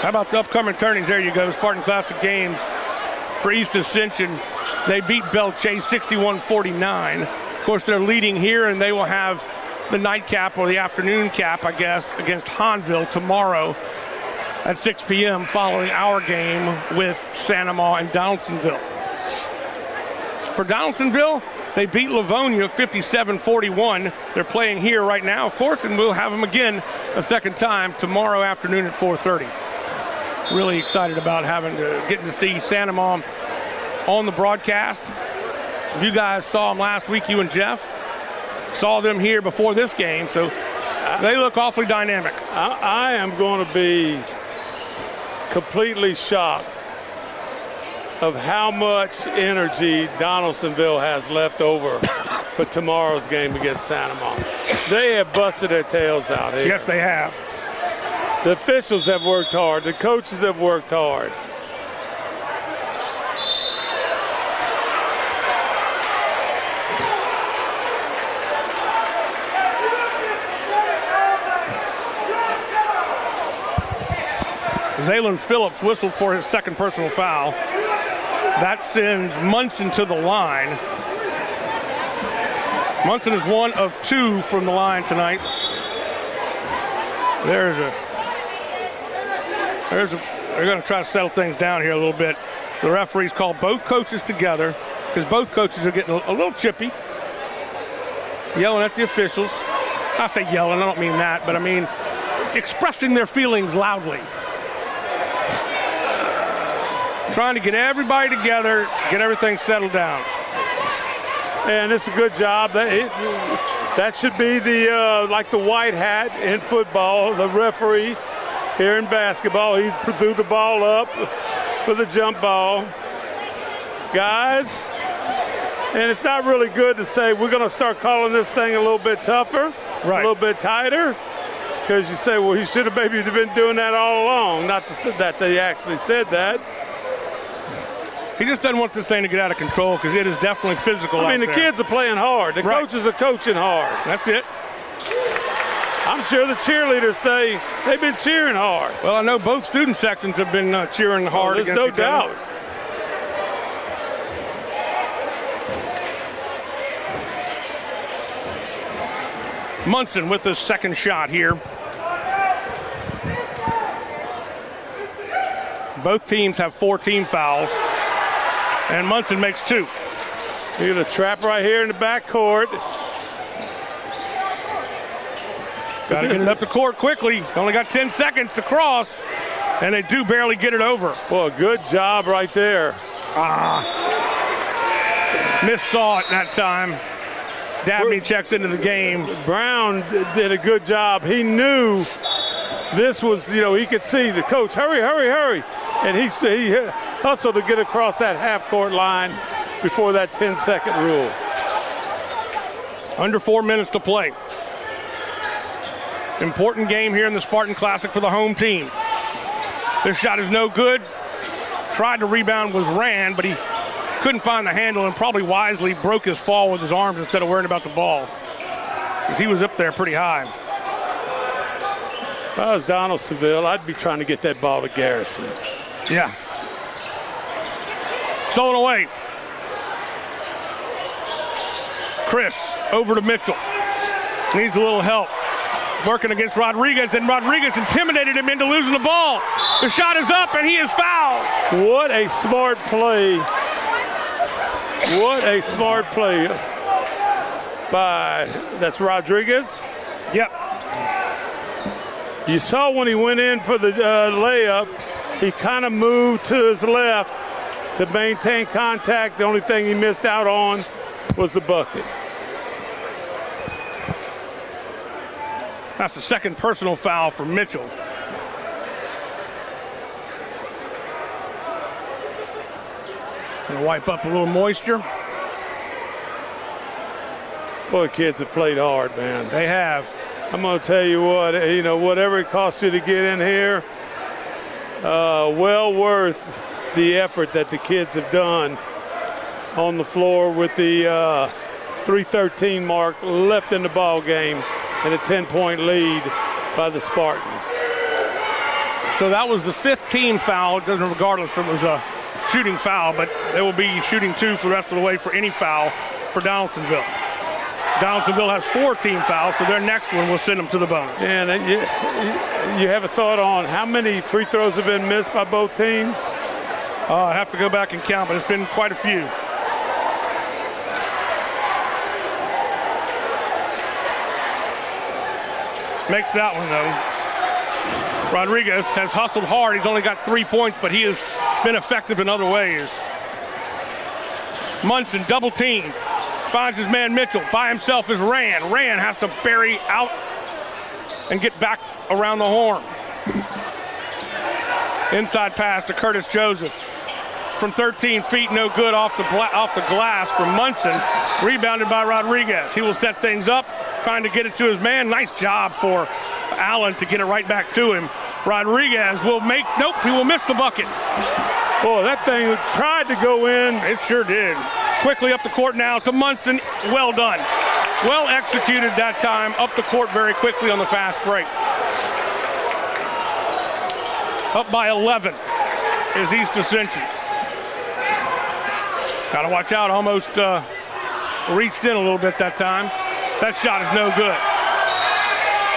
How about the upcoming turnings? There you go. Spartan Classic games for East Ascension. They beat Belle Chase 61-49. Of course, they're leading here, and they will have the nightcap or the afternoon cap, I guess, against Hahnville tomorrow at 6 p.m. following our game with Sanamaw and Donaldsonville. For Donaldsonville, they beat Livonia 57-41. They're playing here right now, of course, and we'll have them again a second time tomorrow afternoon at 4:30. Really excited about getting to see Sanamaw on the broadcast. You guys saw them last week, you and Jeff. Saw them here before this game, so they look awfully dynamic. I am going to be completely shocked of how much energy Donaldsonville has left over for tomorrow's game against Sanamaw. They have busted their tails out here. Yes, they have. The officials have worked hard. The coaches have worked hard. Zaylen Phillips whistled for his second personal foul. That sends Munson to the line. Munson is 1 of 2 from the line tonight. They're going to try to settle things down here a little bit. The referees called both coaches together because both coaches are getting a little chippy, yelling at the officials. I say yelling, I don't mean that, but I mean expressing their feelings loudly. Trying to get everybody together, get everything settled down. And it's a good job. That should be the like the white hat in football, the referee here in basketball. He threw the ball up for the jump ball. Guys, and it's not really good to say we're going to start calling this thing a little bit tougher, a little bit tighter, because you say, well, he should have maybe been doing that all along. Not that they actually said that. He just doesn't want this thing to get out of control because it is definitely physical. I mean, the kids are playing hard. The coaches are coaching hard. That's it. I'm sure the cheerleaders say they've been cheering hard. Well, I know both student sections have been cheering hard. There's no doubt. Munson with his second shot here. Both teams have 4 team fouls. And Munson makes 2. You get a trap right here in the back court. Got to get it up the court quickly. Only got 10 seconds to cross, and they do barely get it over. Well, good job right there. Missaw it that time. Dabney checks into the game. Brown did a good job. He knew this was, he could see the coach, hurry, hurry, hurry. And he hustled to get across that half-court line before that 10-second rule. Under 4 minutes to play. Important game here in the Spartan Classic for the home team. This shot is no good. Tried to rebound, was ran, but he couldn't find the handle and probably wisely broke his fall with his arms instead of worrying about the ball, because he was up there pretty high. If I was Donaldsonville, I'd be trying to get that ball to Garrison. Yeah. Stolen away. Chris over to Mitchell. Needs a little help. Working against Rodriguez, and Rodriguez intimidated him into losing the ball. The shot is up, and he is fouled. What a smart play. What a smart play by, that's Rodriguez? Yep. You saw when he went in for the layup, he kind of moved to his left to maintain contact. The only thing he missed out on was the bucket. That's the second personal foul for Mitchell. Gonna wipe up a little moisture. Boy, kids have played hard, man. They have. I'm going to tell you what, whatever it costs you to get in here, well worth the effort that the kids have done on the floor with the 3:13 mark left in the ball game and a 10-point lead by the Spartans. So that was the 5th team foul, regardless if it was a shooting foul, but they will be shooting 2 for the rest of the way for any foul for Donaldsonville. Donaldsonville has 4 team fouls, so their next one will send them to the bonus. And you have a thought on how many free throws have been missed by both teams? I have to go back and count, but it's been quite a few. Makes that one, though. Rodriguez has hustled hard. He's only got 3 points, but he has been effective in other ways. Munson, double team. Finds his man Mitchell. By himself is Rand. Rand has to bury out and get back around the horn. Inside pass to Curtis Joseph. From 13 feet, no good off the glass from Munson. Rebounded by Rodriguez. He will set things up, trying to get it to his man. Nice job for Allen to get it right back to him. Rodriguez will make, nope, he will miss the bucket. Boy, that thing tried to go in. It sure did. Quickly up the court now to Munson. Well done. Well executed that time. Up the court very quickly on the fast break. Up by 11 is East Ascension. Got to watch out. Almost reached in a little bit that time. That shot is no good.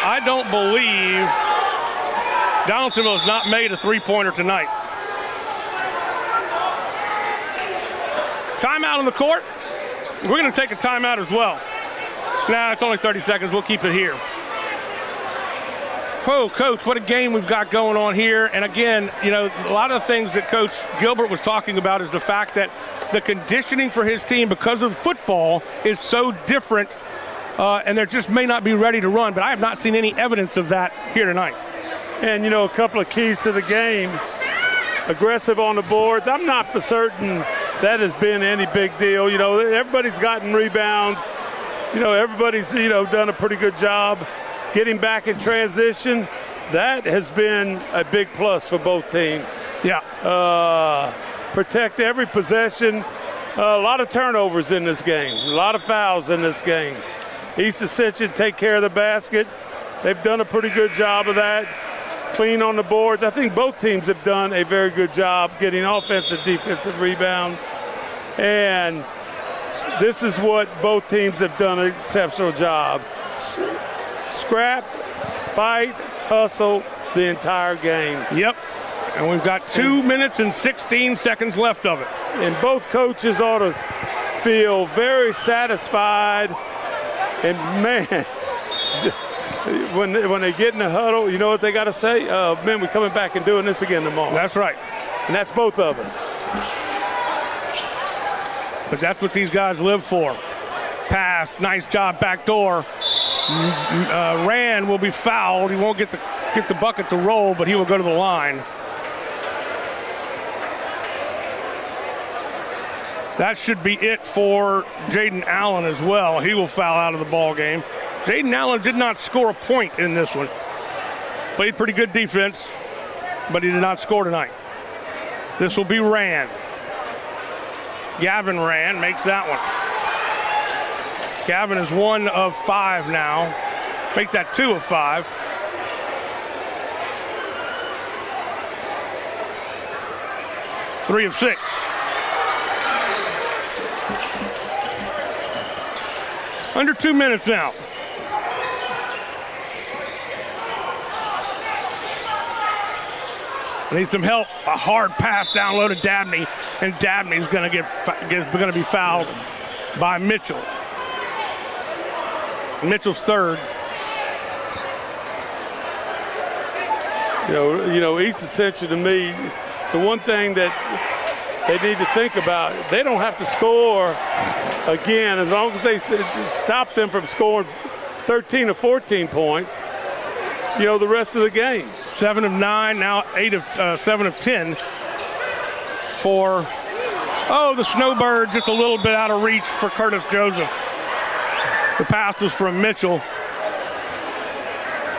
I don't believe Donaldsonville has not made a three-pointer tonight. Timeout on the court. We're going to take a timeout as well. Nah, it's only 30 seconds. We'll keep it here. Oh, Coach, what a game we've got going on here. And again, you know, a lot of the things that Coach Gilbert was talking about is the fact that the conditioning for his team because of football is so different, and they just may not be ready to run. But I have not seen any evidence of that here tonight. And, you know, a couple of keys to the game. Aggressive on the boards. I'm not for certain that has been any big deal. You know, everybody's gotten rebounds. You know, everybody's, you know, done a pretty good job getting back in transition. That has been a big plus for both teams. Yeah. Protect every possession. A lot of turnovers in this game. A lot of fouls in this game. East Ascension take care of the basket. They've done a pretty good job of that. Clean on the boards. I think both teams have done a very good job getting offensive, defensive rebounds. And this is what both teams have done an exceptional job. Scrap, fight, hustle the entire game. Yep. And we've got 2 minutes and 16 seconds left of it. And both coaches ought to feel very satisfied. And, man, when they get in the huddle, you know what they got to say? Man, we're coming back and doing this again tomorrow. That's right. And that's both of us. But that's what these guys live for. Pass, nice job, back door. Rand will be fouled. He won't get the bucket to roll, but he will go to the line. That should be it for Jaden Allen as well. He will foul out of the ball game. Jaden Allen did not score a point in this one. Played pretty good defense, but he did not score tonight. This will be Rand. Gavin Rand makes that one. Gavin is 1 of 5 now. Make that 2 of 5. Three of 6. Under 2 minutes now. Need some help. A hard pass down low to Dabney, and Dabney's going to be fouled by Mitchell. Mitchell's third. You know, East Ascension to me, the one thing that they need to think about, they don't have to score again as long as they stop them from scoring 13 or 14 points, you know, the rest of the game. 7 of 9, now 7 of 10 for, the Snowbird just a little bit out of reach for Curtis Joseph. The pass was from Mitchell,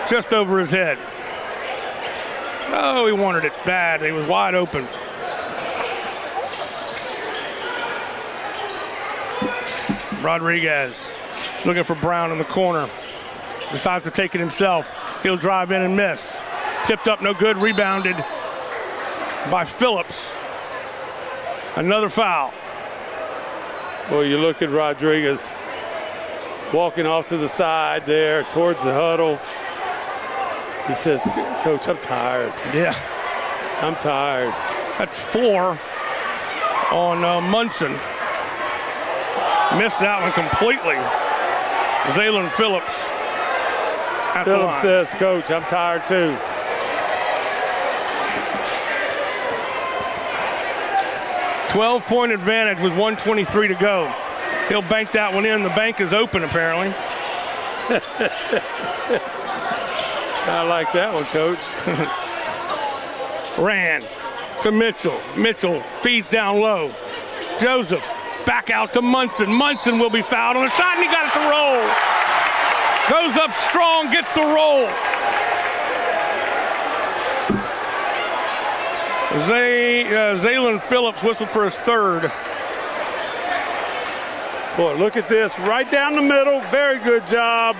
just over his head. Oh, he wanted it bad. He was wide open. Rodriguez looking for Brown in the corner. Decides to take it himself. He'll drive in and miss. Tipped up, no good. Rebounded by Phillips. Another foul. Well, you look at Rodriguez walking off to the side there towards the huddle. He says, Coach, I'm tired. Yeah. I'm tired. That's 4 on Munson. Missed that one completely. Zaylen Phillips at the line. Phillips says, Coach, I'm tired too. "12-point advantage with 1:23 to go. He'll bank that one in. The bank is open, apparently. I like that one, Coach. Ran to Mitchell. Mitchell feeds down low. Joseph back out to Munson. Munson will be fouled on the shot, and he got it to roll. Goes up strong, gets the roll. Zaylen Phillips whistled for his third. Boy, look at this. Right down the middle. Very good job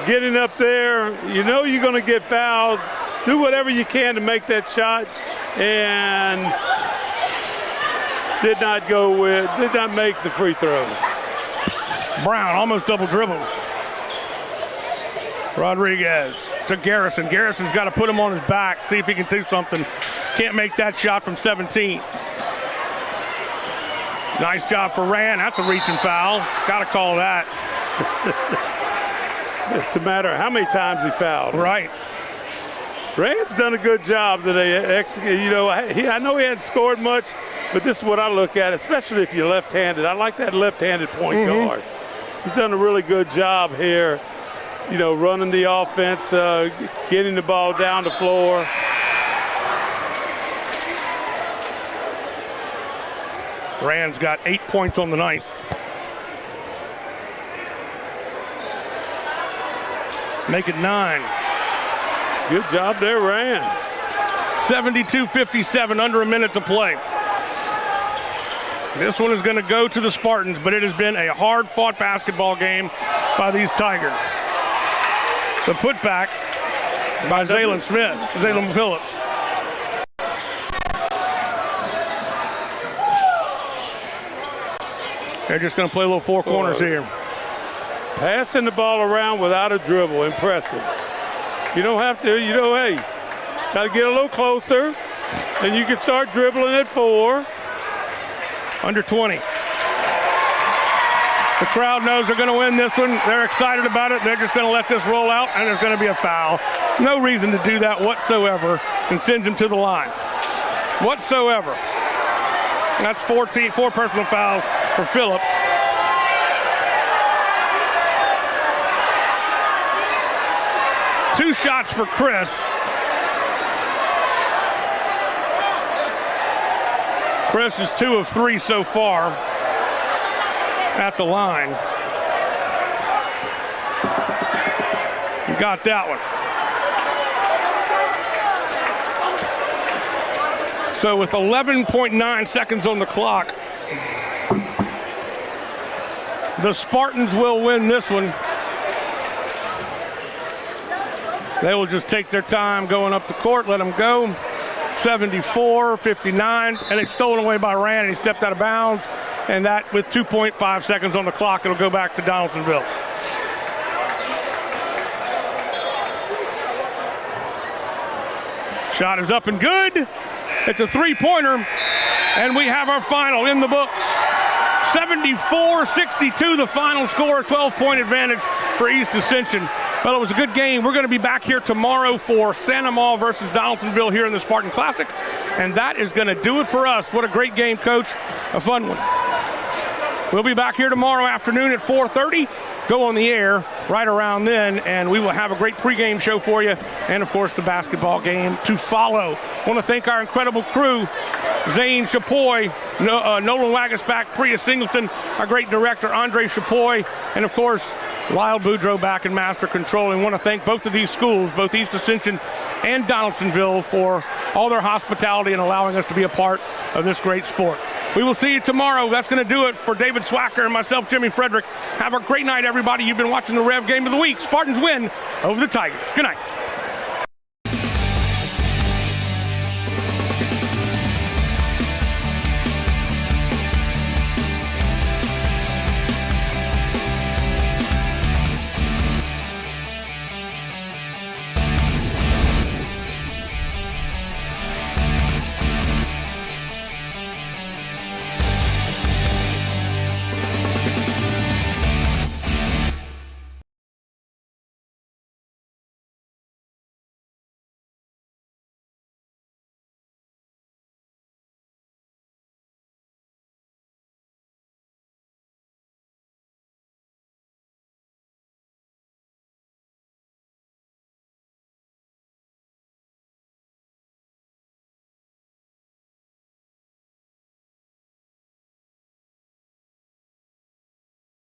getting up there. You know you're going to get fouled. Do whatever you can to make that shot. And did not make the free throw. Brown almost double dribbled. Rodriguez to Garrison. Garrison's got to put him on his back, see if he can do something. Can't make that shot from 17. Nice job for Rand. That's a reaching foul. Got to call that. It's a matter of how many times he fouled. Right. Rand's done a good job today. You know, I know he hadn't scored much, but this is what I look at, especially if you're left-handed. I like that left-handed point guard. He's done a really good job here, you know, running the offense, getting the ball down the floor. Rand's got 8 points on the night. Make it 9. Good job there, Rand. 72-57, under a minute to play. This one is going to go to the Spartans, but it has been a hard-fought basketball game by these Tigers. The putback by Zaylen Phillips. They're just going to play a little four corners here. Passing the ball around without a dribble, impressive. You don't have to, you know, hey, got to get a little closer, and you can start dribbling at 4. Under 20. The crowd knows they're going to win this one. They're excited about it. They're just going to let this roll out, and there's going to be a foul. No reason to do that whatsoever, and sends him to the line. Whatsoever. That's 4 personal fouls for Phillips. Two shots for Chris. Chris is 2 of 3 so far at the line. You got that one. So with 11.9 seconds on the clock, the Spartans will win this one. They will just take their time going up the court, let them go. 74-59, and it's stolen away by Rand, and he stepped out of bounds. And that, with 2.5 seconds on the clock, it'll go back to Donaldsonville. Shot is up and good. It's a three-pointer, and we have our final in the books. 74-62, the final score, 12-point advantage for East Ascension. Well, it was a good game. We're going to be back here tomorrow for Santa Ma versus Donaldsonville here in the Spartan Classic, and that is going to do it for us. What a great game, Coach. A fun one. We'll be back here tomorrow afternoon at 4:30. Go on the air right around then, and we will have a great pregame show for you, and, of course, the basketball game to follow. I want to thank our incredible crew, Zane Chapoy, Nolan Wagasback, Priya Singleton, our great director, Andre Chapoy, and, of course, Lyle Boudreau back in master control. And want to thank both of these schools, both East Ascension and Donaldsonville, for all their hospitality and allowing us to be a part of this great sport. We will see you tomorrow. That's going to do it for David Swacker and myself, Jimmy Frederick. Have a great night, everybody. You've been watching the Rev Game of the Week. Spartans win over the Tigers. Good night.